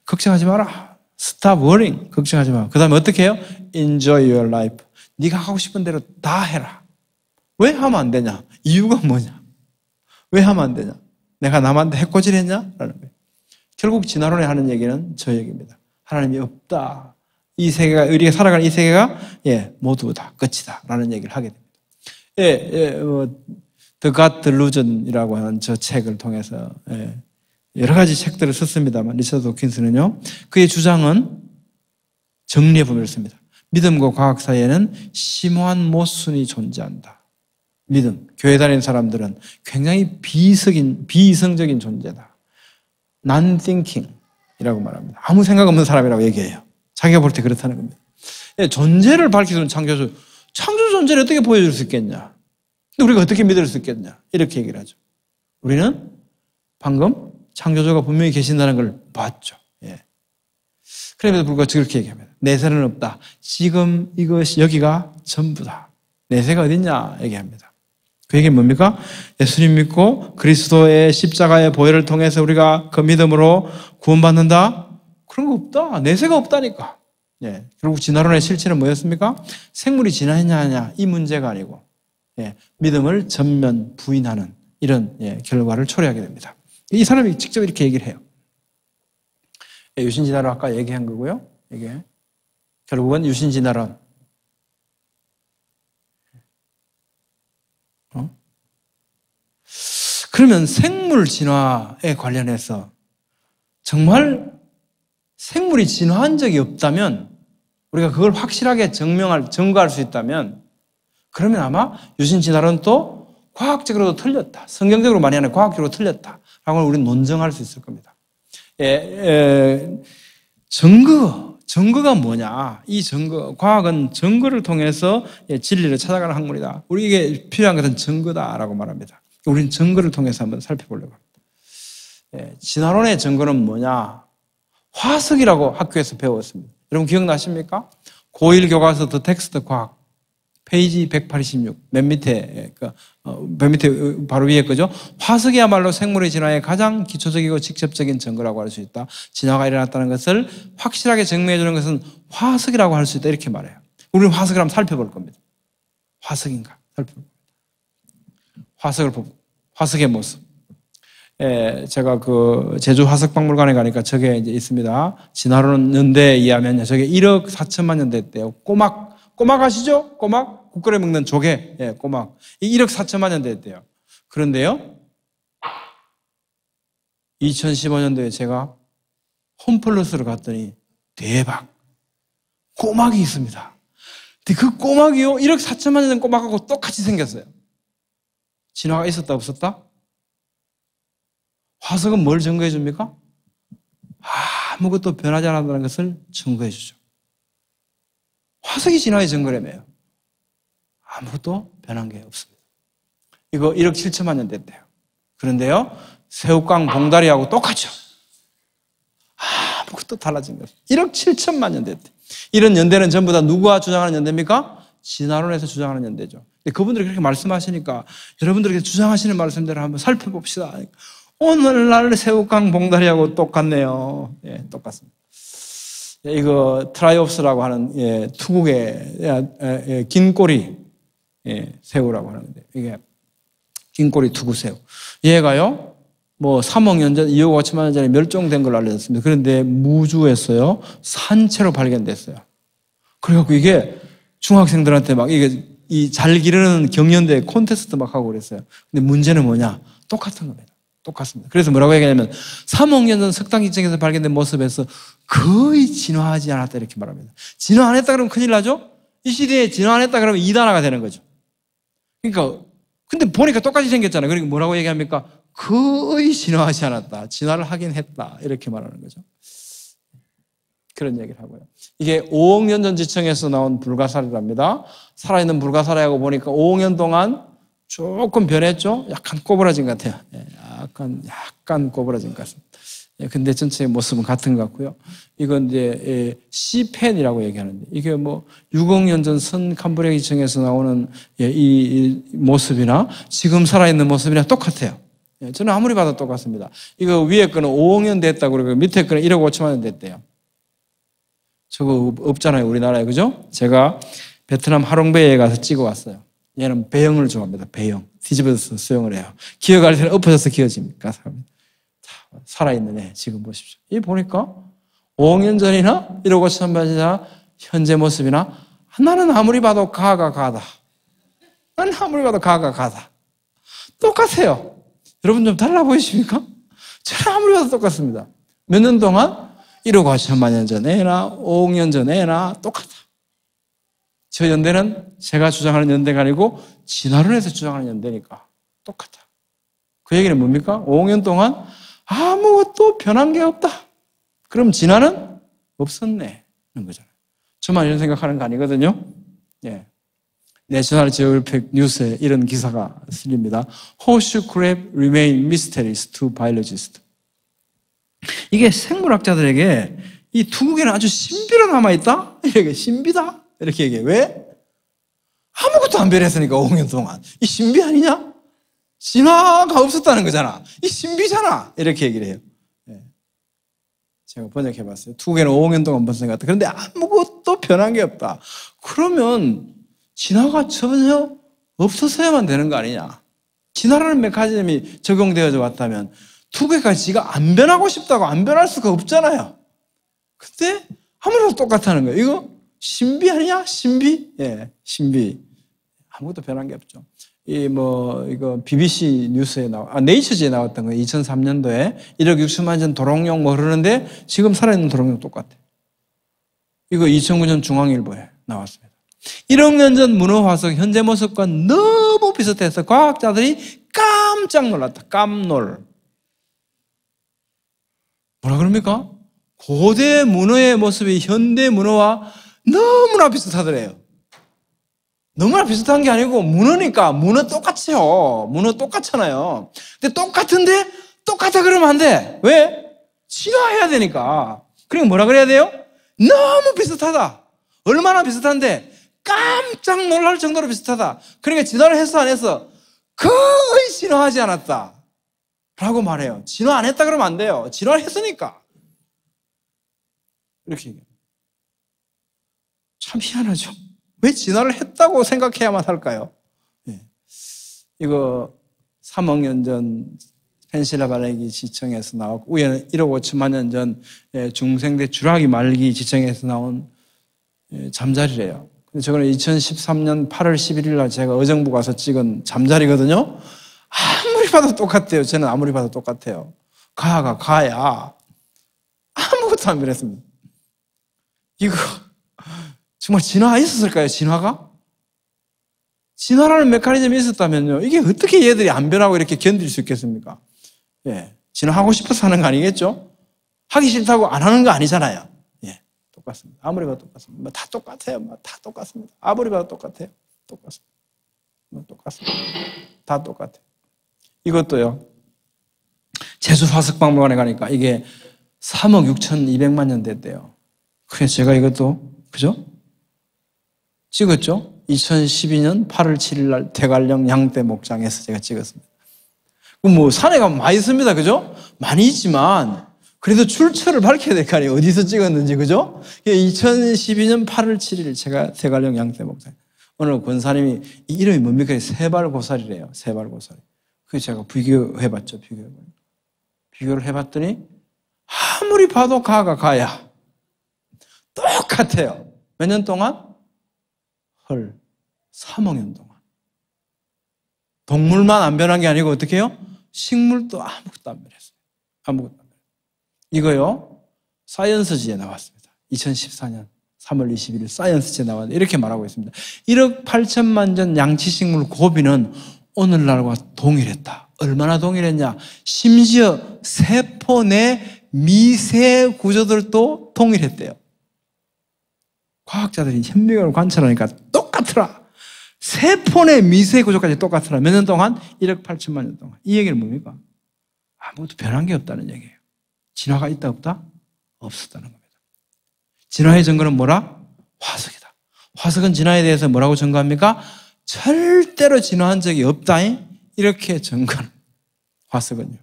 걱정하지 마라. Stop worrying. 걱정하지 마. 그 다음에 어떻게 해요? Enjoy your life. 네가 하고 싶은 대로 다 해라. 왜 하면 안 되냐? 이유가 뭐냐? 왜 하면 안 되냐? 내가 남한테 해코지했냐? 라는 거예요. 결국 진화론에 하는 얘기는 저 얘기입니다. 하나님이 없다. 이 세계가, 우리가 살아가는 이 세계가, 모두 다 끝이다. 라는 얘기를 하게 됩니다. The God Delusion이라고 하는 저 책을 통해서, 여러 가지 책들을 썼습니다만, 리처드 도킨스는요, 그의 주장은 정리해보면 이렇습니다. 믿음과 과학 사이에는 심오한 모순이 존재한다. 믿음, 교회 다니는 사람들은 굉장히 비이성적인 존재다. Non-thinking이라고 말합니다. 아무 생각 없는 사람이라고 얘기해요. 자기가 볼 때 그렇다는 겁니다. 존재를 밝히는 창조 존재를 어떻게 보여줄 수 있겠냐? 근데 우리가 어떻게 믿을 수 있겠냐? 이렇게 얘기를 하죠. 우리는 방금 창조주가 분명히 계신다는 걸 봤죠. 그럼에도 불구하고 그렇게 얘기합니다. 내세는 없다. 지금 이것이 여기가 전부다. 내세가 어딨냐? 얘기합니다. 그 얘기는 뭡니까? 예수님 믿고 그리스도의 십자가의 보혈을 통해서 우리가 그 믿음으로 구원받는다? 그런 거 없다. 내세가 없다니까. 결국 진화론의 실체는 뭐였습니까? 생물이 진화했냐 하냐 이 문제가 아니고 믿음을 전면 부인하는 이런 결과를 초래하게 됩니다. 이 사람이 직접 이렇게 얘기를 해요. 유신진화론 아까 얘기한 거고요. 이게 결국은 유신진화론. 그러면 생물 진화에 관련해서 정말 생물이 진화한 적이 없다면 우리가 그걸 확실하게 증거할 수 있다면 그러면 아마 유신진화론도 과학적으로도 틀렸다. 성경적으로 많이 하는 과학적으로 틀렸다. 라고 우리는 논증할 수 있을 겁니다. 증거가 뭐냐? 이 과학은 증거를 통해서 진리를 찾아가는 학문이다. 우리에게 필요한 것은 증거다라고 말합니다. 우리는 증거를 통해서 한번 살펴보려고 합니다. 진화론의 증거는 뭐냐? 화석이라고 학교에서 배웠습니다. 여러분 기억나십니까? 고1 교과서 더 텍스트 과학 페이지 186 맨 밑에 바로 위에 거죠. 화석이야말로 생물의 진화의 가장 기초적이고 직접적인 증거라고 할 수 있다. 진화가 일어났다는 것을 확실하게 증명해 주는 것은 화석이라고 할 수 있다. 이렇게 말해요. 우리는 화석을 한번 살펴볼 겁니다. 화석인가? 살펴볼 겁니다. 화석의 모습. 제가 그 제주 화석박물관에 가니까 저게 이제 있습니다. 진화론 연대에 의하면 저게 1억 4천만 년 됐대요. 꼬막 아시죠? 꼬막? 국 끓여 먹는 조개. 예, 꼬막. 이 1억 4천만 년 됐대요. 그런데요, 2015년도에 제가 홈플러스를 갔더니 대박! 꼬막이 있습니다. 근데 그 꼬막이요, 1억 4천만 년 된 꼬막하고 똑같이 생겼어요. 진화가 있었다, 없었다? 화석은 뭘 증거해 줍니까? 아무것도 변하지 않았다는 것을 증거해 주죠. 화석이 진화의 증거라며요. 아무것도 변한 게 없습니다. 이거 1억 7천만 년 됐대요. 그런데요, 새우깡 봉다리하고 똑같죠. 아무것도 달라진 거 없어요. 1억 7천만 년 됐대. 이런 연대는 전부 다 누가 주장하는 연대입니까? 진화론에서 주장하는 연대죠. 근데 그분들이 그렇게 말씀하시니까 여러분들에게 주장하시는 말씀대로 한번 살펴봅시다. 오늘날 새우깡 봉다리하고 똑같네요. 예, 똑같습니다. 이거 트라이옵스라고 하는 투국의 긴 꼬리 새우라고 하는데, 이게 긴 꼬리 투구새우. 얘가요, 뭐 3억 년 전, 2억 5천만 년 전에 멸종된 걸로 알려졌습니다. 그런데 무주에서요, 산채로 발견됐어요. 그래갖고 이게 중학생들한테 막 이 잘 기르는 경연대 콘테스트 막 하고 그랬어요. 근데 문제는 뭐냐? 똑같은 겁니다. 똑같습니다. 그래서 뭐라고 얘기하냐면 3억 년 전 석탄기층에서 발견된 모습에서 거의 진화하지 않았다 이렇게 말합니다. 진화 안 했다 그러면 큰일 나죠? 이 시대에 진화 안 했다 그러면 이단화가 되는 거죠. 그러니까 근데 보니까 똑같이 생겼잖아요. 그러니까 뭐라고 얘기합니까? 거의 진화하지 않았다. 진화를 하긴 했다. 이렇게 말하는 거죠. 그런 얘기를 하고요. 이게 5억 년 전 지층에서 나온 불가사리랍니다. 살아있는 불가사리하고 보니까 5억 년 동안 조금 변했죠? 약간 꼬부라진 것 같아요. 약간 꼬부라진 것 같습니다. 근데 전체의 모습은 같은 것 같고요. 이건 이제 시펜이라고 얘기하는데, 이게 뭐 6억 년 전 선 캄브리아 지층에서 나오는 이 모습이나 지금 살아있는 모습이나 똑같아요. 저는 아무리 봐도 똑같습니다. 이거 위에 거는 5억 년 됐다고 그러고 밑에 거는 1억 5천만 년 됐대요. 저거 없잖아요, 우리나라에. 그죠? 제가 베트남 하롱베이에 가서 찍어왔어요. 얘는 배영을 좋아합니다. 배영. 뒤집어서 수영을 해요. 기어갈 때는 엎어져서 기어집니까? 살아있는 애. 지금 보십시오. 이 보니까 5억 년 전이나 1억 5천만 년이나 현재 모습이나 나는 아무리 봐도 가가 가다. 나는 아무리 봐도 가가 가다. 똑같아요. 여러분 좀 달라 보이십니까? 저는 아무리 봐도 똑같습니다. 몇 년 동안? 1억 5천만 년 전에나 5억 년 전에나 똑같아. 저 연대는 제가 주장하는 연대가 아니고 진화론에서 주장하는 연대니까 똑같아. 그 얘기는 뭡니까? 5억 년 동안 아무것도 변한 게 없다. 그럼 진화는 없었네. 이런 거잖아요. 저만 이런 생각하는 거 아니거든요. 예. 내셔널 지오그래픽 뉴스에 이런 기사가 실립니다. Horseshoe crab remain mysterious to biologists. 이게 생물학자들에게 이 투국에는 아주 신비로 남아있다? 이렇게 신비다? 이렇게 얘기해. 왜? 아무것도 안 변했으니까 5억 년 동안. 이 신비 아니냐? 진화가 없었다는 거잖아. 이 신비잖아. 이렇게 얘기를 해요. 네. 제가 번역해봤어요. 투국에는 5억 년 동안 번쩍 같다. 그런데 아무것도 변한 게 없다. 그러면 진화가 전혀 없었어야만 되는 거 아니냐? 진화라는 메커니즘이 적용되어져 왔다면 투국에가 지가 안 변하고 싶다고 안 변할 수가 없잖아요. 근데 아무래도 똑같다는 거예요. 이거 신비 아니야? 신비? 예, 신비. 아무것도 변한 게 없죠. 이거 BBC 뉴스에 네이처지에 나왔던 거예요. 2003년도에 1억 6천만 년 도롱뇽 뭐 그러는데 지금 살아있는 도롱뇽 똑같아. 이거 2009년 중앙일보에 나왔습니다. 1억 년 전 문어 화석 현재 모습과 너무 비슷해서 과학자들이 깜짝 놀랐다. 깜놀. 뭐라 그럽니까? 고대 문어의 모습이 현대 문어와 너무나 비슷하더래요. 너무나 비슷한 게 아니고 문어니까 문어 똑같아요. 문어 똑같잖아요. 근데 똑같은데 똑같아 그러면 안 돼. 왜? 진화해야 되니까. 그러니까 뭐라 그래야 돼요? 너무 비슷하다. 얼마나 비슷한데 깜짝 놀랄 정도로 비슷하다. 그러니까 진화를 했어 안 했어? 거의 진화하지 않았다 라고 말해요. 진화 안 했다 그러면 안 돼요. 진화를 했으니까. 이렇게 얘기해요. 참 희한하죠. 왜 진화를 했다고 생각해야만 할까요? 네. 이거 3억 년 전 펜실바니아 지청에서 나왔고, 위에는 1억 5천만 년 전 중생대 주라기 말기 지청에서 나온 잠자리래요. 근데 저거는 2013년 8월 11일 날 제가 의정부 가서 찍은 잠자리거든요. 아무리 봐도 똑같아요. 저는 아무리 봐도 똑같아요. 가가 가야. 아무것도 안 변했습니다. 이거 정말 진화가 있었을까요? 진화가? 진화라는 메커니즘이 있었다면요, 이게 어떻게 얘들이 안 변하고 이렇게 견딜 수 있겠습니까? 예, 진화하고 싶어서 하는 거 아니겠죠? 하기 싫다고 안 하는 거 아니잖아요. 예, 똑같습니다. 아무리 봐도 똑같습니다. 뭐 다 똑같아요. 뭐 다 똑같습니다. 아무리 봐도 똑같아요. 똑같습니다. 뭐 똑같습니다. 다 똑같아요. 이것도요, 제주 화석박물관에 가니까 이게 3억 6,200만 년 됐대요. 그래서 제가 이것도, 그죠? 찍었죠? 2012년 8월 7일 날 대관령 양떼 목장에서 제가 찍었습니다. 뭐 산에 가면 많이 있습니다. 그죠? 많이 있지만 그래도 출처를 밝혀야 될 거 아니에요. 어디서 찍었는지. 그죠? 2012년 8월 7일 제가 대관령 양떼 목장. 오늘 권사님이 이름이 뭡니까? 세발고사리래요. 세발고사리. 그래서 제가 비교해봤죠. 비교를 해봤더니 아무리 봐도 가가 가야 똑같아요. 몇 년 동안? 헐, 3억 년 동안. 동물만 안 변한 게 아니고 어떻게 해요? 식물도 아무것도 안 변했어요. 아무것도 안 변했어요. 이거요, 사이언스지에 나왔습니다. 2014년 3월 21일 사이언스지에 나왔는데 이렇게 말하고 있습니다. 1억 8천만 전 양치식물 고비는 오늘날과 동일했다. 얼마나 동일했냐? 심지어 세포 내 미세 구조들도 동일했대요. 과학자들이 현미경을 관찰하니까 똑같더라. 세포 내 미세 구조까지 똑같더라. 몇 년 동안? 1억 8천만 년 동안. 이 얘기는 뭡니까? 아무것도 변한 게 없다는 얘기예요. 진화가 있다 없다? 없었다는 겁니다. 진화의 증거는 뭐라? 화석이다. 화석은 진화에 대해서 뭐라고 증거합니까? 절대로 진화한 적이 없다. 이렇게 증거는 화석은요.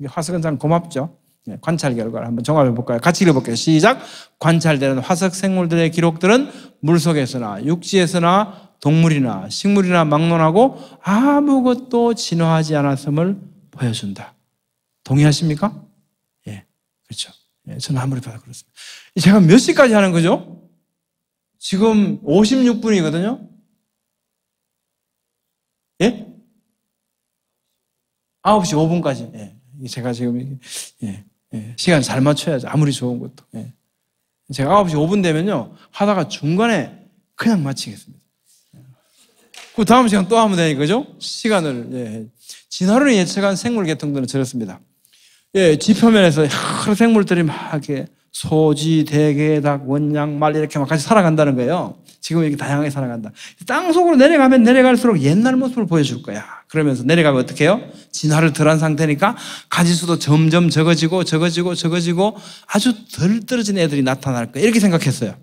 화석은 참 고맙죠. 관찰 결과를 한번 종합해 볼까요? 같이 읽어볼게요. 시작. 관찰되는 화석 생물들의 기록들은 물속에서나 육지에서나 동물이나 식물이나 막론하고 아무것도 진화하지 않았음을 보여준다. 동의하십니까? 예, 그렇죠. 예, 저는 아무리 봐도 그렇습니다. 제가 몇 시까지 하는 거죠? 지금 56분이거든요. 예? 9시 5분까지. 예. 제가 지금, 시간 잘 맞춰야죠. 아무리 좋은 것도. 예. 제가 9시 5분 되면요, 하다가 중간에 그냥 마치겠습니다. 그 다음 시간 또 하면 되니까, 그죠? 시간을, 예. 진화론을 예측한 생물 계통들은 저렇습니다. 예, 지표면에서 여러 생물들이 막 이렇게 소지, 대게, 닭, 원양, 말 이렇게 막 같이 살아간다는 거예요. 지금 이렇게 다양하게 살아간다. 땅 속으로 내려가면 내려갈수록 옛날 모습을 보여줄 거야. 그러면서 내려가면 어떻게 해요? 진화를 덜한 상태니까 가지수도 점점 적어지고 아주 덜 떨어진 애들이 나타날 거야. 이렇게 생각했어요.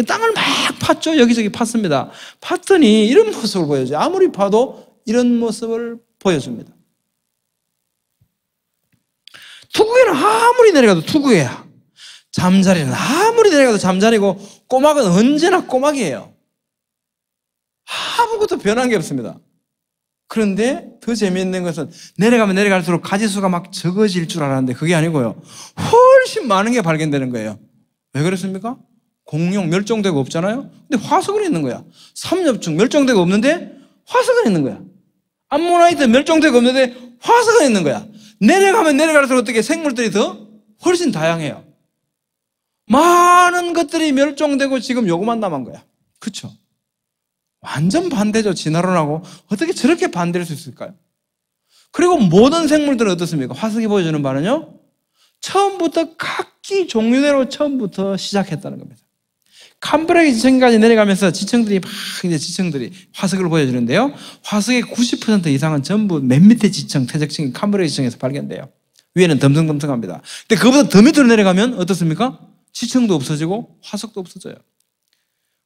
땅을 막 팠죠. 여기저기 팠습니다. 팠더니 이런 모습을 보여줘요. 아무리 봐도 이런 모습을 보여줍니다. 투구에는 아무리 내려가도 투구야. 잠자리는 아무리 내려가도 잠자리고 꼬막은 언제나 꼬막이에요. 아무것도 변한 게 없습니다. 그런데 더 재미있는 것은 내려가면 내려갈수록 가지수가 막 적어질 줄 알았는데 그게 아니고요. 훨씬 많은 게 발견되는 거예요. 왜 그렇습니까? 공룡 멸종되고 없잖아요. 근데 화석은 있는 거야. 삼엽충 멸종되고 없는데 화석은 있는 거야. 암모나이트 멸종되고 없는데 화석은 있는 거야. 내려가면 내려갈수록 어떻게 생물들이 더 훨씬 다양해요. 많은 것들이 멸종되고 지금 요거만 남은 거야. 그렇죠? 완전 반대죠. 진화론하고. 어떻게 저렇게 반대할 수 있을까요? 그리고 모든 생물들은 어떻습니까? 화석이 보여주는 바는요, 처음부터 각기 종류대로 처음부터 시작했다는 겁니다. 캄브레기 지층까지 내려가면서 지층들이 화석을 보여주는데요, 화석의 90% 이상은 전부 맨 밑에 지층, 퇴적층인 캄브레기 지층에서 발견돼요. 위에는 덤성덤성합니다. 근데 그보다 더 밑으로 내려가면 어떻습니까? 지층도 없어지고 화석도 없어져요.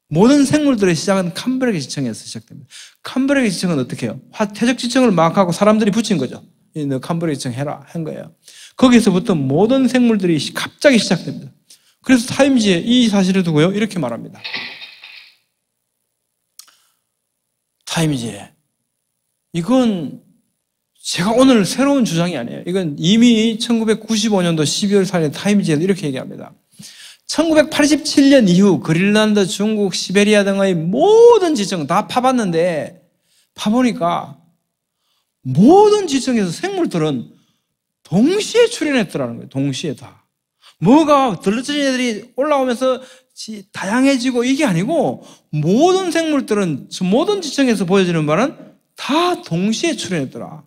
모든 생물들의 시작은 캄브레기 지층에서 시작됩니다. 캄브레기 지층은 어떻게 해요? 퇴적 지층을 막 하고 사람들이 붙인 거죠. 너 캄브레기 지층 해라 한 거예요. 거기서부터 모든 생물들이 갑자기 시작됩니다. 그래서 타임지에 이 사실을 두고요, 이렇게 말합니다. 타임지에 이건 제가 오늘 새로운 주장이 아니에요. 이건 이미 1995년도 12월 4일 타임지에서 이렇게 얘기합니다. 1987년 이후 그린란드, 중국, 시베리아 등의 모든 지층 다 파봤는데 파보니까 모든 지층에서 생물들은 동시에 출현했더라는 거예요. 동시에 다. 뭐가 들러진 애들이 올라오면서 다양해지고 이게 아니고 모든 생물들은 모든 지층에서 보여지는 바는 다 동시에 출현했더라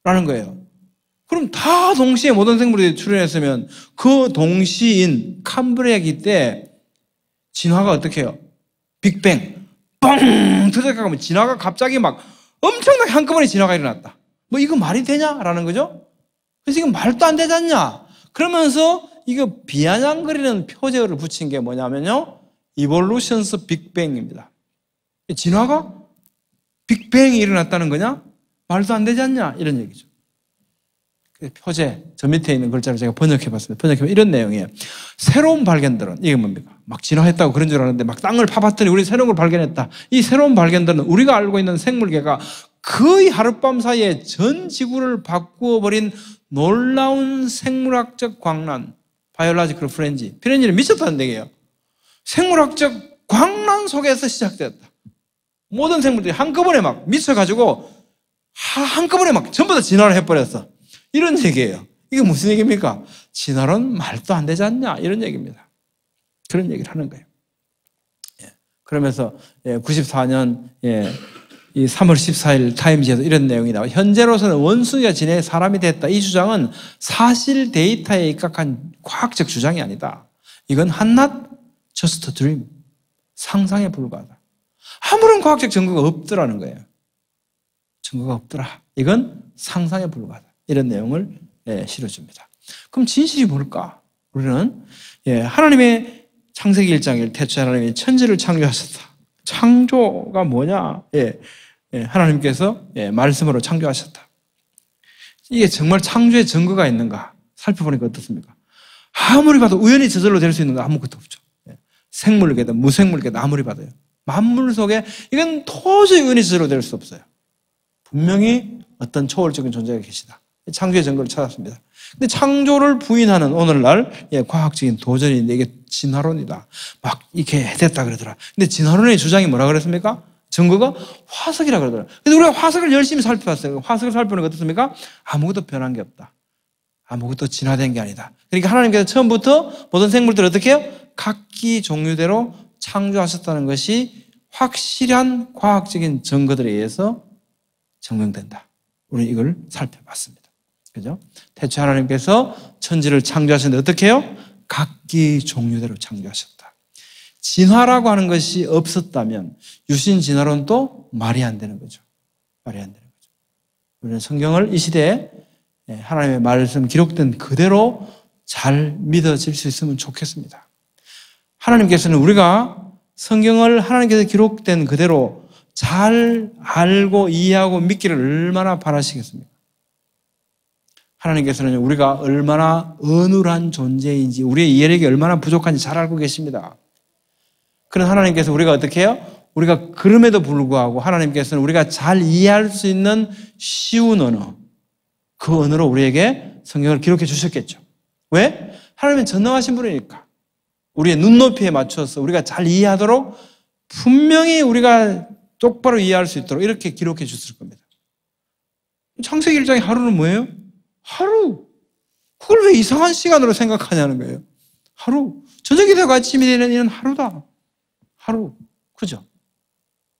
라는 거예요. 그럼 다 동시에 모든 생물들이 출현했으면 그 동시인 캄브리아기 때 진화가 어떻게 해요? 빅뱅 뻥 터져가면 진화가 갑자기 막 엄청나게 한꺼번에 진화가 일어났다. 뭐 이거 말이 되냐라는 거죠. 그래서 이거 말도 안 되지 않냐. 그러면서 이거 비아냥거리는 표제어를 붙인 게 뭐냐면요, Evolutions 빅뱅입니다. 진화가 빅뱅이 일어났다는 거냐? 말도 안 되지 않냐? 이런 얘기죠. 표제, 저 밑에 있는 글자를 제가 번역해봤습니다. 번역해보면 이런 내용이에요. 새로운 발견들은, 이게 뭡니까? 막 진화했다고 그런 줄 알았는데 막 땅을 파봤더니 우리 새로운 걸 발견했다. 이 새로운 발견들은 우리가 알고 있는 생물계가 거의 하룻밤 사이에 전 지구를 바꾸어버린 놀라운 생물학적 광란, 바이올로지컬 프렌지. 프렌지는 미쳤다는 얘기예요. 생물학적 광란 속에서 시작되었다. 모든 생물들이 한꺼번에 막 미쳐가지고 한꺼번에 막 전부 다 진화를 해버렸어. 이런 얘기예요. 이게 무슨 얘기입니까? 진화론 말도 안 되지 않냐? 이런 얘기입니다. 그런 얘기를 하는 거예요. 그러면서 94년 이 3월 14일 타임지에서 이런 내용이 나와요. 현재로서는 원숭이가 진해 사람이 됐다. 이 주장은 사실 데이터에 입각한 과학적 주장이 아니다. 이건 한낱 just a dream, 상상에 불과하다. 아무런 과학적 증거가 없더라는 거예요. 증거가 없더라. 이건 상상에 불과하다. 이런 내용을 실어줍니다. 그럼 진실이 뭘까? 우리는 하나님의 창세기 1장 1 태초에 하나님이 천지를 창조하셨다. 창조가 뭐냐? 하나님께서 말씀으로 창조하셨다. 이게 정말 창조의 증거가 있는가? 살펴보니까 어떻습니까? 아무리 봐도 우연히 저절로 될 수 있는 거 아무것도 없죠. 생물계다, 무생물계다 아무리 봐도요. 만물 속에 이건 도저히 우연히 저절로 될 수 없어요. 분명히 어떤 초월적인 존재가 계시다. 창조의 증거를 찾았습니다. 근데 창조를 부인하는 오늘날 과학적인 도전인데 이게 진화론이다. 막 이렇게 해댔다 그러더라. 근데 진화론의 주장이 뭐라 그랬습니까? 증거가 화석이라 그러더라. 근데 우리가 화석을 열심히 살펴봤어요. 화석을 살펴보니까 어떻습니까? 아무것도 변한 게 없다. 아무것도 진화된 게 아니다. 그러니까 하나님께서 처음부터 모든 생물들을 어떻게 해요? 각기 종류대로 창조하셨다는 것이 확실한 과학적인 증거들에 의해서 증명된다. 우리는 이걸 살펴봤습니다. 그죠? 태초에 하나님께서 천지를 창조하셨는데 어떻게 해요? 각기 종류대로 창조하셨다. 진화라고 하는 것이 없었다면 유신 진화론도 말이 안 되는 거죠. 말이 안 되는 거죠. 우리는 성경을 이 시대에 하나님의 말씀 기록된 그대로 잘 믿어질 수 있으면 좋겠습니다. 하나님께서는 우리가 성경을 하나님께서 기록된 그대로 잘 알고 이해하고 믿기를 얼마나 바라시겠습니까? 하나님께서는 우리가 얼마나 어눌한 존재인지, 우리의 이해력이 얼마나 부족한지 잘 알고 계십니다. 그런 하나님께서 우리가 어떻게 해요? 우리가 그럼에도 불구하고 하나님께서는 우리가 잘 이해할 수 있는 쉬운 언어, 그 언어로 우리에게 성경을 기록해 주셨겠죠. 왜? 하나님은 전능하신 분이니까. 우리의 눈높이에 맞춰서 우리가 잘 이해하도록 분명히 우리가 똑바로 이해할 수 있도록 이렇게 기록해 주셨을 겁니다. 창세기 1장의 하루는 뭐예요? 하루. 그걸 왜 이상한 시간으로 생각하냐는 거예요. 하루. 저녁이 되고 아침이 되는 이는 하루다. 하루. 그죠?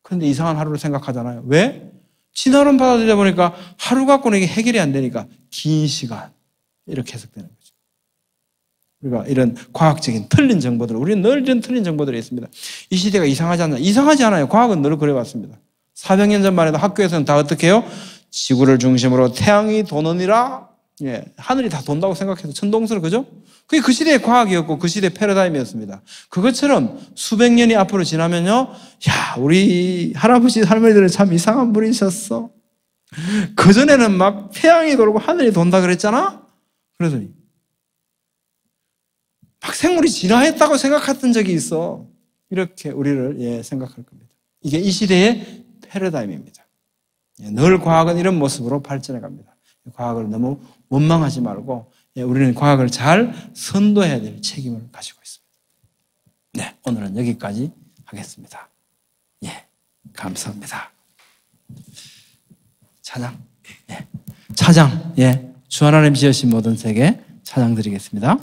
그런데 이상한 하루를 생각하잖아요. 왜? 진화론 받아들이다 보니까 하루 갖고는 이게 해결이 안 되니까 긴 시간. 이렇게 해석되는 거죠. 우리가 이런 과학적인 틀린 정보들, 우리는 늘 이런 틀린 정보들이 있습니다. 이 시대가 이상하지 않나? 이상하지 않아요. 과학은 늘 그래왔습니다. 400년 전만 해도 학교에서는 다 어떻게 해요? 지구를 중심으로 태양이 도느니라. 하늘이 다 돈다고 생각해서 천동설, 그죠? 그게 그 시대의 과학이었고 그 시대의 패러다임이었습니다. 그것처럼 수백 년이 앞으로 지나면요, 야, 우리 할아버지 할머니들은 참 이상한 분이셨어. 그전에는 막 태양이 돌고 하늘이 돈다 그랬잖아? 그러더니 막 생물이 진화했다고 생각했던 적이 있어. 이렇게 우리를 생각할 겁니다. 이게 이 시대의 패러다임입니다. 늘 과학은 이런 모습으로 발전해 갑니다. 과학을 너무 원망하지 말고 우리는 과학을 잘 선도해야 될 책임을 가지고 있습니다. 네, 오늘은 여기까지 하겠습니다. 예, 감사합니다. 찬양, 예, 찬양, 예, 주 하나님 지으신 모든 세계 찬양 드리겠습니다.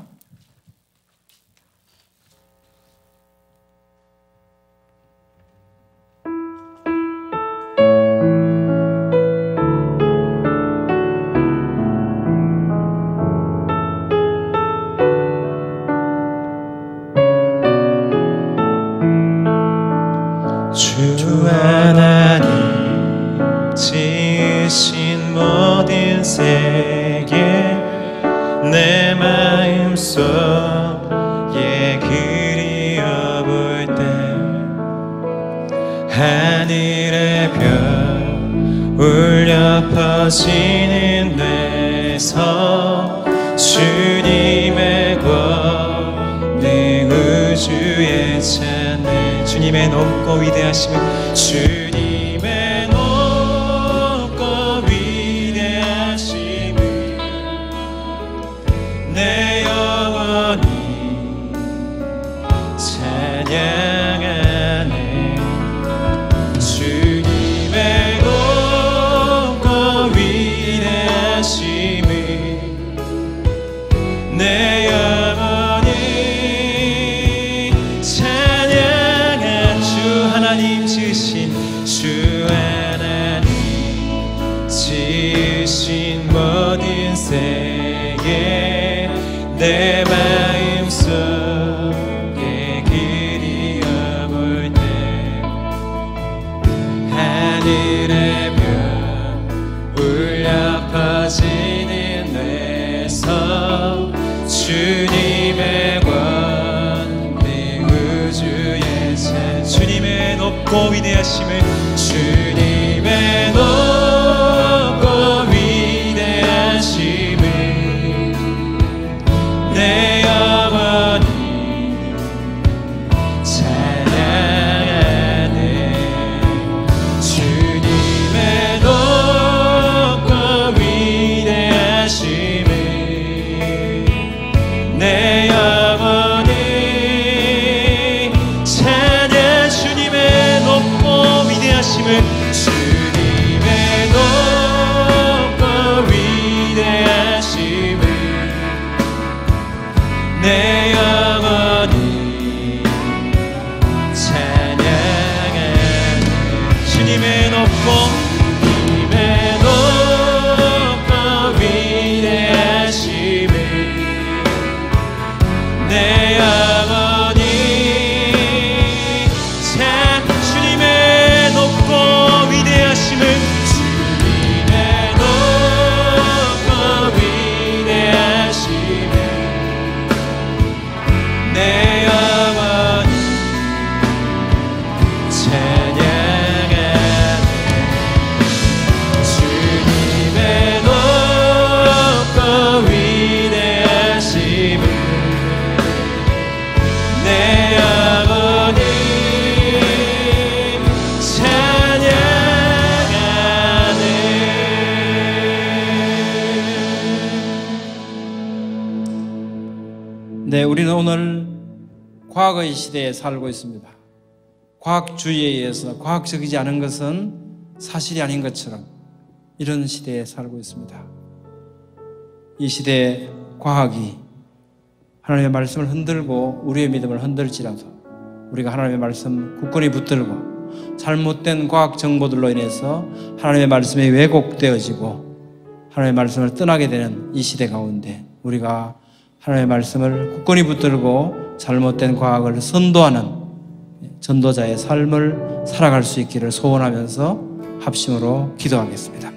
주 하나님 지으신 모든 세계 내 마음속에 그리워볼 때 하늘의 별 울려 퍼지는 데서 주님의 권능 우주에 찬양 주님의 높고 위대하심을 주님의 높고 위대하심을 내 영혼이 찬양하네 주님의 높고 위대하심을 내 영혼이 찬양한 주 하나님 지으신 주 하나님 지으신 모든 세계 내 마음속에 그리워볼 때 하늘의 별 울려 퍼지는 데서 주님의 권능 우주에 찬 주님의 높고 위대하심을 주님의 높고 위대하심을 내 영혼이 찬양하네 주님의 높고 위대하심을 내 영혼이 찬양 주님의 높고 위대하심을 주님의 높고 위대하심을 내 영혼이 찬양하네 주님의 높고 주님의 높고 위대하심을 내 영혼이 주님의 높고 위대하심을 주님의 높고 위대하심을 내 영혼이 찬양하네 주님의 높고 위대하심을 내 영혼이 찬양하네. 네, 우리는 오늘 과거의 시대에 살고 있습니다. 과학주의에 의해서 과학적이지 않은 것은 사실이 아닌 것처럼 이런 시대에 살고 있습니다. 이 시대의 과학이 하나님의 말씀을 흔들고 우리의 믿음을 흔들지라도 우리가 하나님의 말씀 굳건히 붙들고 잘못된 과학 정보들로 인해서 하나님의 말씀이 왜곡되어지고 하나님의 말씀을 떠나게 되는 이 시대 가운데 우리가 하나님의 말씀을 굳건히 붙들고 잘못된 과학을 선도하는 전도자의 삶을 살아갈 수 있기를 소원하면서 합심으로 기도하겠습니다.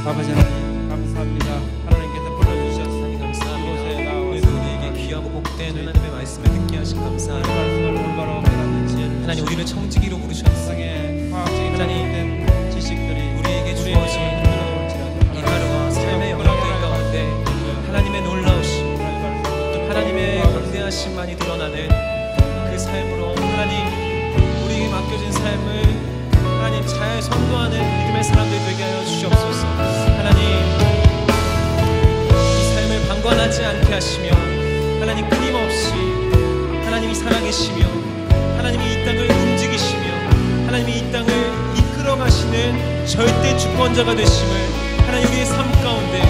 아버지 하나님 감사합니다. 하나님께서 불러주셔서 감사합니다. 오늘도 우리에게 귀하고 복된 하나님의 말씀을 듣게 하신 감사합니다. 하나님 우리를 청지기로 부르셨으니 하나님 지식들이 우리에게 주어진 이 하루와 삶의 영역들 가운데 하나님의 놀라우심 하나님의 광대하심만이 드러나는 그 삶으로 하나님 우리에게 맡겨진 삶을 하나님 잘 선도하는 믿음의 사람들 되게 하여 주시옵소서. 하나님 하시며 하나님 끊임없이 하나님이 살아계시며 하나님이 이 땅을 움직이시며 하나님이 이 땅을 이끌어 가시는 절대 주권자가 되심을 하나님 우리의 삶 가운데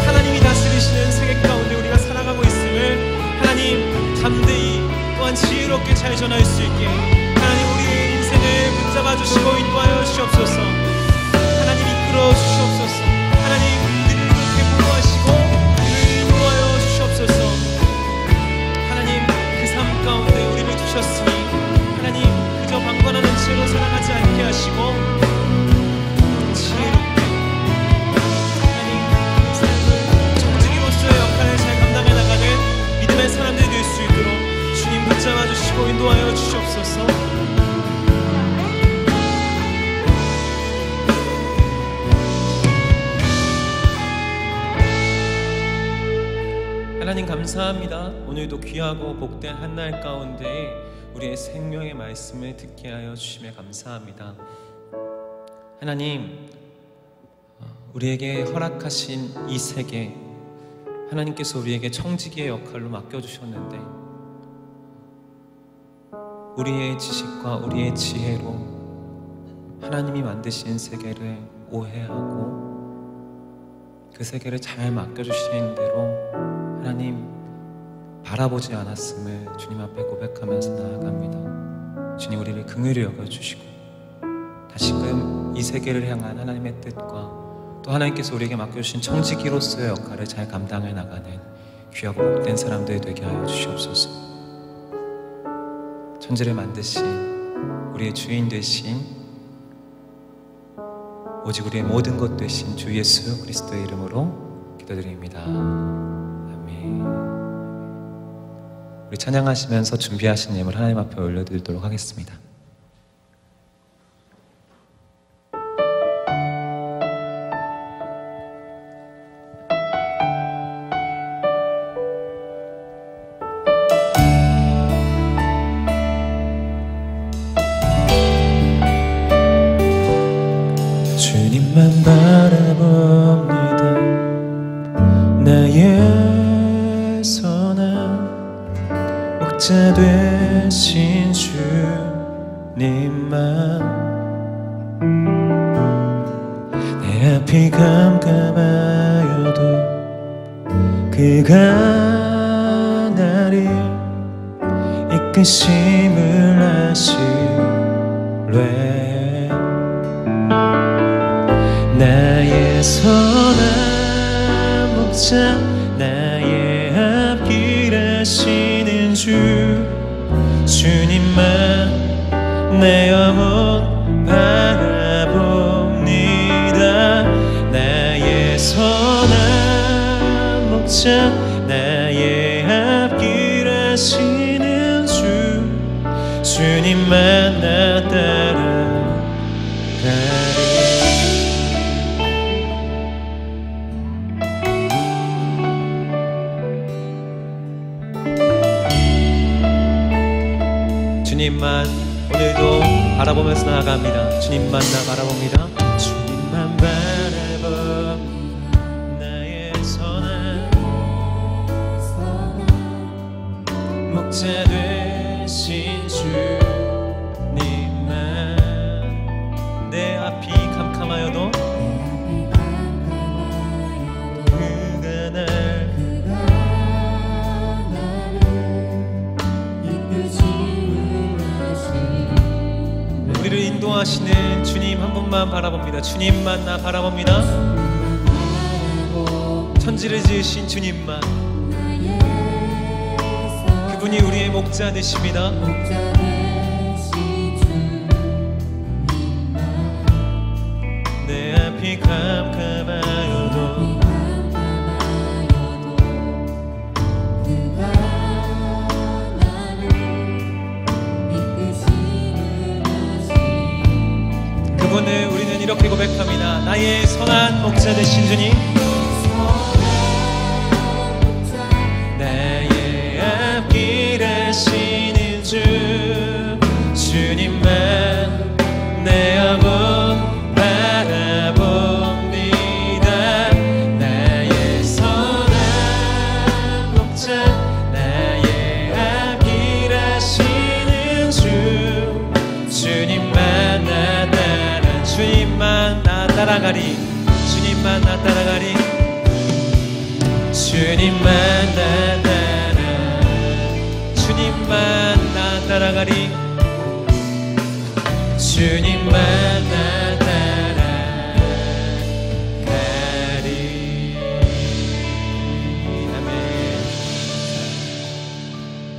하나님이 다스리시는 세계 가운데 우리가 살아가고 있음을 하나님 담대히 또한 지혜롭게 잘 전할 수 있게 하나님 우리의 인생을 붙잡아 주시고 인도하여 주시옵소서. 하나님 이끌어 주시옵소서. 하나님 우리를 그렇게 보호하시고 우리를 인도하여 주시옵소서. 하나님 그 삶 가운데 우리를 두셨으니 하나님 그저 방관하는 채로 살아가지 않게 하시고 지혜롭게 하나님 그 삶을 정직이로서의 역할을 잘 감당해 나가는 믿음의 사람들이 될 수 있도록 주님 붙잡아 주시고 인도하여 주시옵소서. 하나님 감사합니다. 오늘도 귀하고 복된 한날 가운데 우리의 생명의 말씀을 듣게 하여 주심에 감사합니다. 하나님 우리에게 허락하신 이 세계 하나님께서 우리에게 청지기의 역할로 맡겨주셨는데 우리의 지식과 우리의 지혜로 하나님이 만드신 세계를 오해하고 그 세계를 잘 맡겨주신 대로 하나님 바라보지 않았음을 주님 앞에 고백하면서 나아갑니다. 주님 우리를 긍휼히 여겨주시고 다시금 이 세계를 향한 하나님의 뜻과 또 하나님께서 우리에게 맡겨주신 청지기로서의 역할을 잘 감당해 나가는 귀하고 복된 사람들이 되게 하여 주시옵소서. 천지를 만드신 우리의 주인 되신 오직 우리의 모든 것 되신 주 예수 그리스도의 이름으로 기도드립니다. 우리 찬양하시면서 준비하신 예물 하나님 앞에 올려드리도록 하겠습니다. 주님만 바라봅니다. 나의 선한 목자 되신 주님만 내 앞이 깜깜하여도 그가 나를 이끄심을 하시래. 나의 선한 목자 나의 앞길 하시는 주님만 내 영혼 바라봅니다. 나의 선한 목자 나의 앞길 하시는 주님만 나 따라가리. 주님만 오늘도 바라보면서 나아갑니다. 주님만 나 바라봅니다. 주님만 바라봅니다. 나의 선한 목자 되신 주님만 내 앞이 캄캄하여도 그가 날 우리를 인도하시는 주님 한 분만 바라봅니다. 주님만 나 바라봅니다. 천지를 지으신 주님만 그분이 우리의 목자 되십니다. 내 앞이 캄캄하여도 그분을 우리는 이렇게 고백합니다. 나의 선한 목자 되신 주님, 나의 앞길 하시는 주님만 내 영혼 바라봅니다. 나의 선한 따라가리 주님만 나 따라가리 주님만 나 따라 주님만 나 따라가리 주님만 나 따라가리 아멘.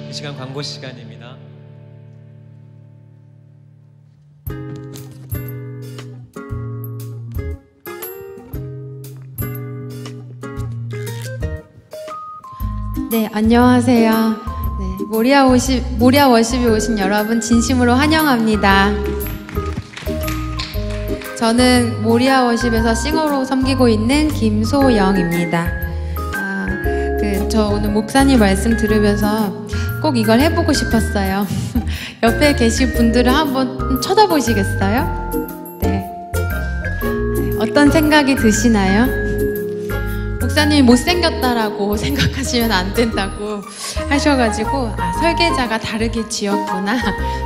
이 시간 광고 시간입니다. 네, 안녕하세요. 네, 모리아 워십에 오신 여러분 진심으로 환영합니다. 저는 모리아 워십에서 싱어로 섬기고 있는 김소영입니다. 저 오늘 목사님 말씀 들으면서 꼭 이걸 해보고 싶었어요. 옆에 계신 분들을 한번 쳐다보시겠어요? 네. 어떤 생각이 드시나요? 목사님이 못생겼다라고 생각하시면 안 된다고 하셔가지고 설계자가 다르게 지었구나,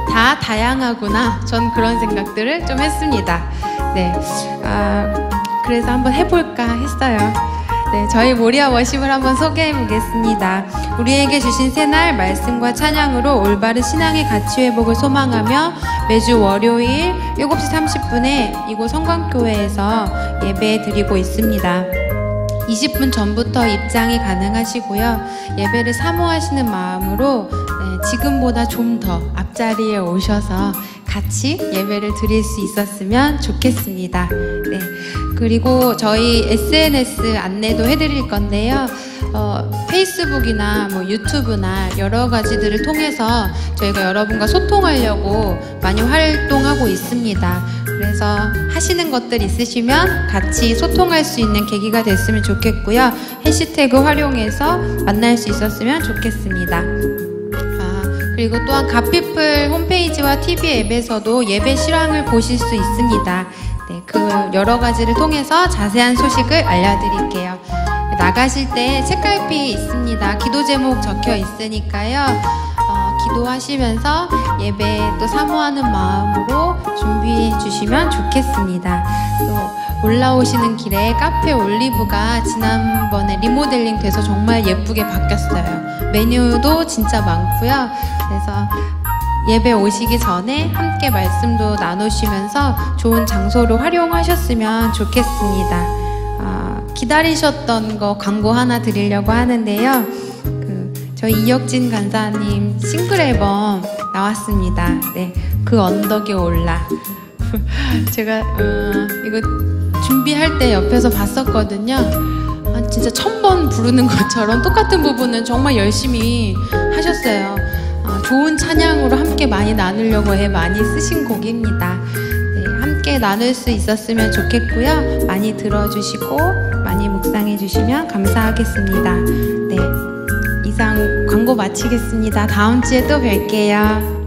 다 다양하구나, 전 그런 생각들을 좀 했습니다. 네, 그래서 한번 해볼까 했어요. 네, 저희 모리아 워십을 한번 소개해 보겠습니다. 우리에게 주신 새날 말씀과 찬양으로 올바른 신앙의 가치 회복을 소망하며 매주 월요일 7시 30분에 이곳 성광교회에서 예배 드리고 있습니다. 20분 전부터 입장이 가능하시고요. 예배를 사모하시는 마음으로 지금보다 좀 더 앞자리에 오셔서 같이 예배를 드릴 수 있었으면 좋겠습니다. 네. 그리고 저희 SNS 안내도 해드릴 건데요. 페이스북이나 유튜브나 여러 가지들을 통해서 저희가 여러분과 소통하려고 많이 활동하고 있습니다. 그래서 하시는 것들 있으시면 같이 소통할 수 있는 계기가 됐으면 좋겠고요. 해시태그 활용해서 만날 수 있었으면 좋겠습니다. 그리고 또한 갓피플 홈페이지와 TV 앱에서도 예배 실황을 보실 수 있습니다. 네, 그 여러 가지를 통해서 자세한 소식을 알려드릴게요. 나가실 때 책갈피 있습니다. 기도 제목 적혀 있으니까요. 기도하시면서 예배 또 사모하는 마음으로 준비해 주시면 좋겠습니다. 또 올라오시는 길에 카페 올리브가 지난번에 리모델링 돼서 정말 예쁘게 바뀌었어요. 메뉴도 진짜 많고요. 그래서 예배 오시기 전에 함께 말씀도 나누시면서 좋은 장소로 활용하셨으면 좋겠습니다. 기다리셨던 거 광고 하나 드리려고 하는데요. 저희 이혁진 간사님 싱글 앨범 나왔습니다. 네, 그 언덕에 올라. 제가 이거 준비할 때 옆에서 봤었거든요. 진짜 1000번 부르는 것처럼 똑같은 부분은 정말 열심히 하셨어요. 좋은 찬양으로 함께 많이 나누려고 많이 쓰신 곡입니다. 네, 함께 나눌 수 있었으면 좋겠고요. 많이 들어주시고 많이 묵상해 주시면 감사하겠습니다. 네, 이상 광고 마치겠습니다. 다음 주에 또 뵐게요.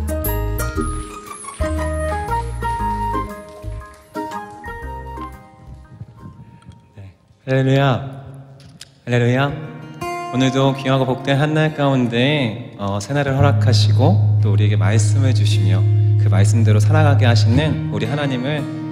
할렐루야, 할렐루야. 오늘도 귀하고 복된 한날 가운데 새날을 허락하시고 또 우리에게 말씀을 주시며 그 말씀대로 살아가게 하시는 우리 하나님을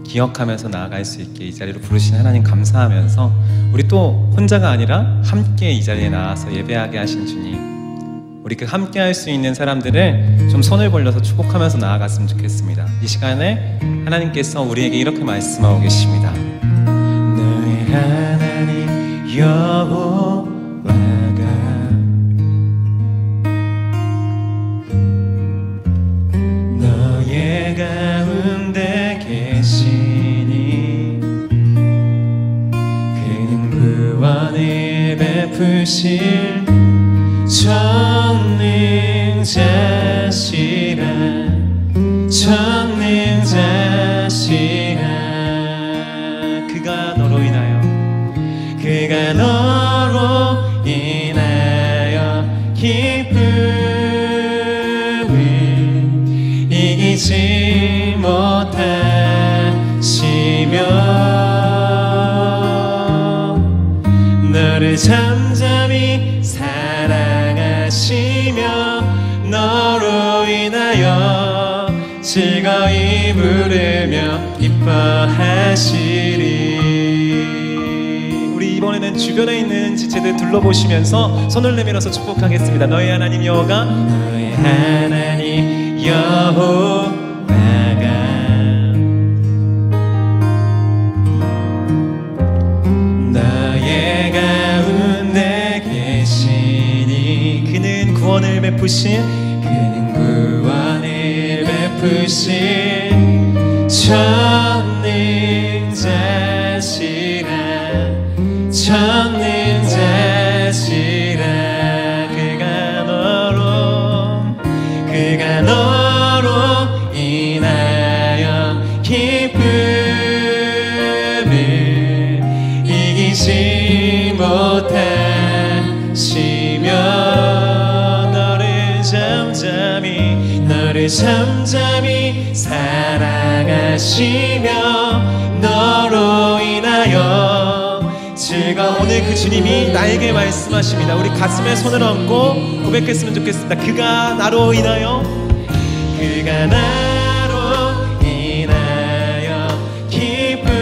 기억하면서 나아갈 수 있게 이 자리로 부르신 하나님 감사하면서 우리 또 혼자가 아니라 함께 이 자리에 나와서 예배하게 하신 주님, 우리 그 함께 할 수 있는 사람들을 좀 손을 벌려서 축복하면서 나아갔으면 좋겠습니다. 이 시간에 하나님께서 우리에게 이렇게 말씀하고 계십니다. 너의 하나님 여호와가 너의 가운데 계시니 그는 구원을 베푸실 전능자시라 전능자시라. 그가 너로 인하여 기쁨을 이기지 못하시며 너를 잠잠히 사랑하시며 너로 인하여 즐거이 부르며 기뻐하시리. 우리 이번에는 주변에 있는 지체들 둘러보시면서 손을 내밀어서 축복하겠습니다. 너희 하나님 여호와가, 너희 하나님 여호와가 너의 가운데 계시니. 그는 구원을 베푸신, 그는 구원을 베푸신 전능자시라. 전능자시라. 그가 너로 인하여 기쁨을 이기지 못하시며 너를 잠잠히 사랑하시며 너로 인하여 즐거워. 오늘 그 주님이 나에게 말씀하십니다. 우리 가슴에 손을 얹고 고백했으면 좋겠습니다. 그가 나로 인하여, 그가 나로 인하여 기쁨을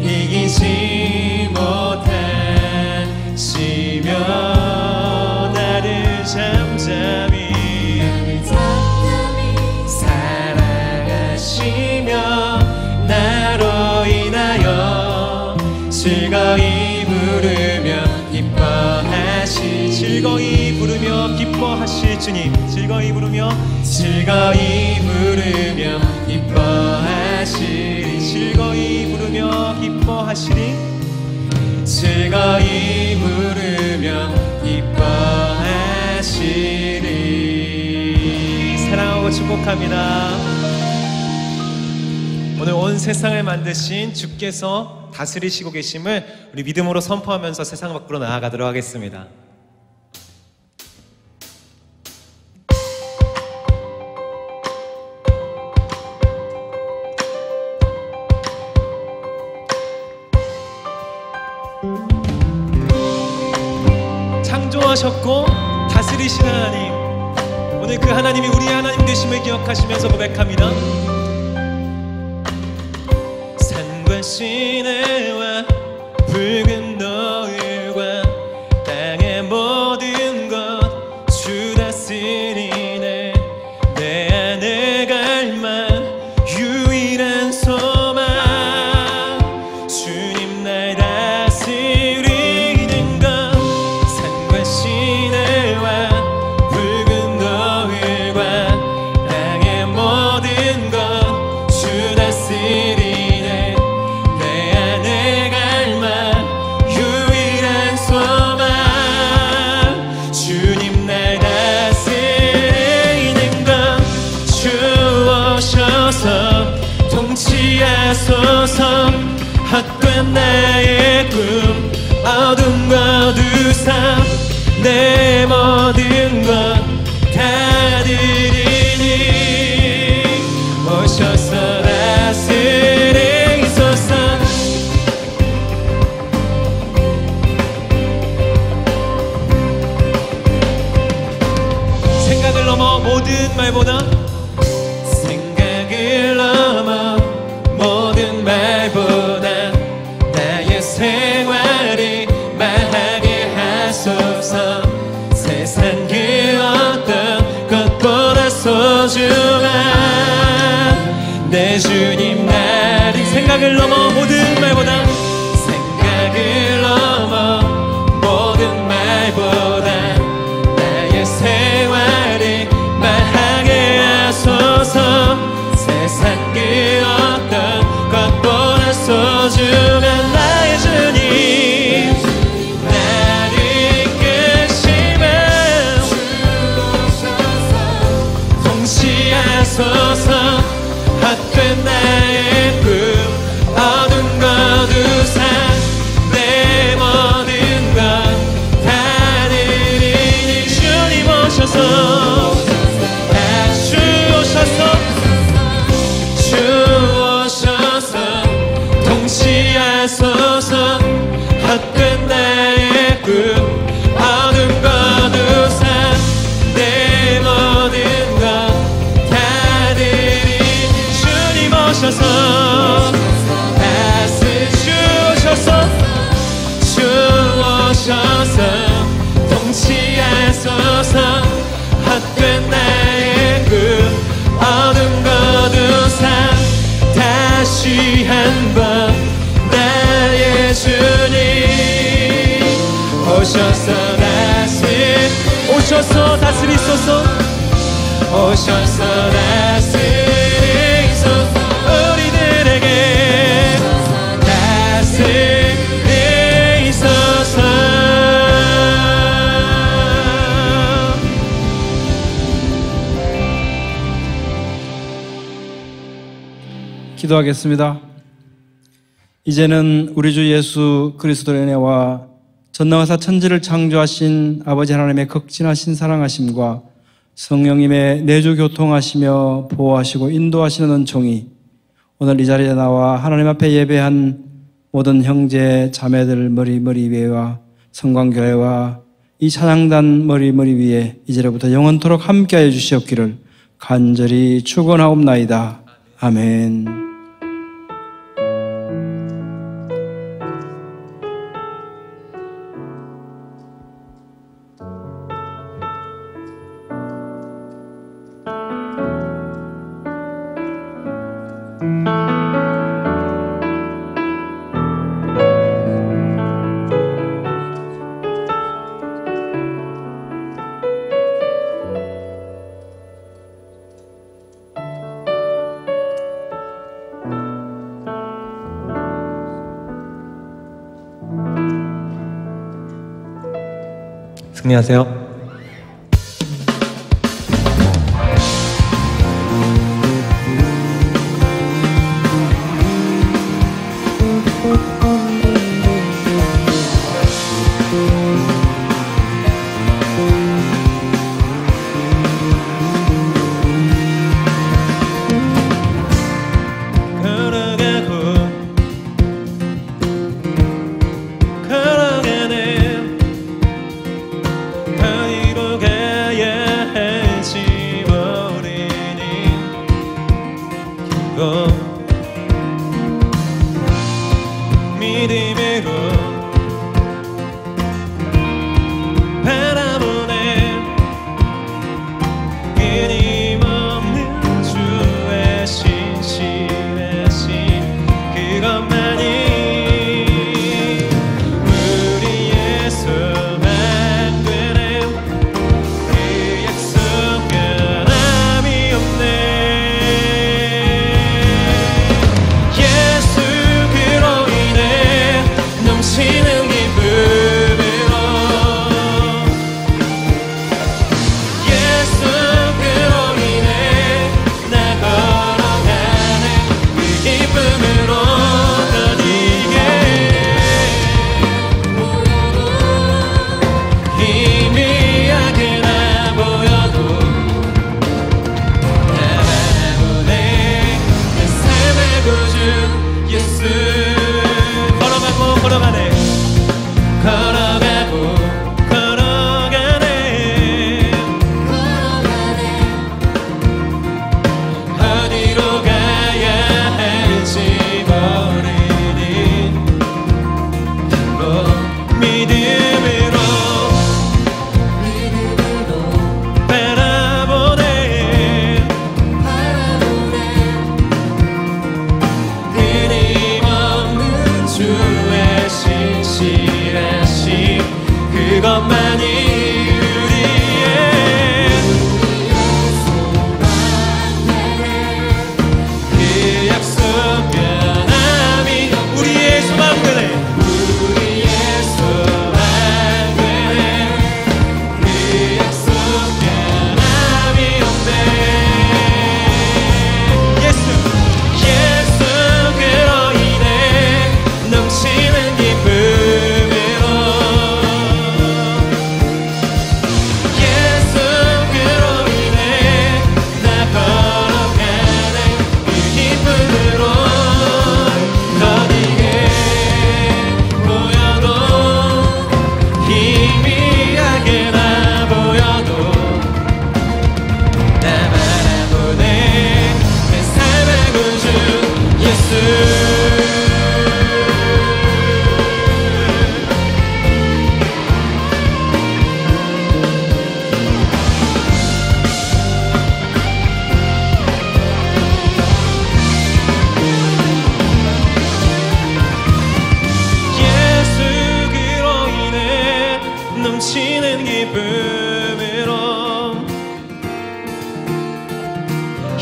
이기지 못하시며 나를 잠잠히 사랑하시며 나로 인하여 즐거이 부르며 기뻐하시. 즐거이 부르며 기뻐하실 주님, 즐거이 부르며 기뻐하시리. 즐거이 부르며 기뻐하시리. 즐거이 부르며 기뻐하시리. 사랑하고 축복합니다. 오늘 온 세상을 만드신 주께서 다스리시고 계심을 우리 믿음으로 선포하면서 세상 밖으로 나아가도록 하겠습니다. 창조하셨고 다스리신 하나님, 오늘 그 하나님이 우리 하나님 되심을 기억하시면서 고백합니다. 산과 시내와 붉은 노을과 땅의 모든 것 주 다스리네. 내 안에 갈망 유일한 소망 주님 날 다스리는 것. 산과 시내와 붉은 노을과 땅의 모든 것 주 다스리네. 내 안에 갈망 유일한 소망 주님 날 다스리는 것. 주 오셔서 통치하소서. 헛된 나의 꿈 어둠 거두사 내 모든 것 다 드리니. 오셔서 다스리소서. 생각을 넘어 모든 말보다, 생각을 넘어 모든 말보다 나의 생활이 말하게 하소서. 세상 그 어떤 것보다 소중한 내 주님 나를. 생각을 넘어 모든 말보다, 생각을 넘어 모든 말보다 나의 생활이 말하게 하소서. 세상 그 어떤 것보다 소중한 나의 주님 나를 이끄시며 통치하소서. 헛된 나의 꿈 오셔서 다스리소서. 우리들에게 다스리소서. 기도하겠습니다. 이제는 우리 주 예수 그리스도의 은혜와 전능하사 천지를 창조하신 아버지 하나님의 극진하신 사랑하심과 성령님의 내주 교통하시며 보호하시고 인도하시는 은총이 오늘 이 자리에 나와 하나님 앞에 예배한 모든 형제 자매들 머리 위에와 성광교회와 이 찬양단 머리 위에 이제로부터 영원토록 함께하여 주시옵기를 간절히 축원하옵나이다. 아멘. 승리하세요. 걸어가는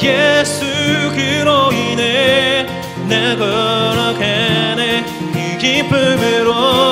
예수 그로 인해 나 걸어가네 이 기쁨으로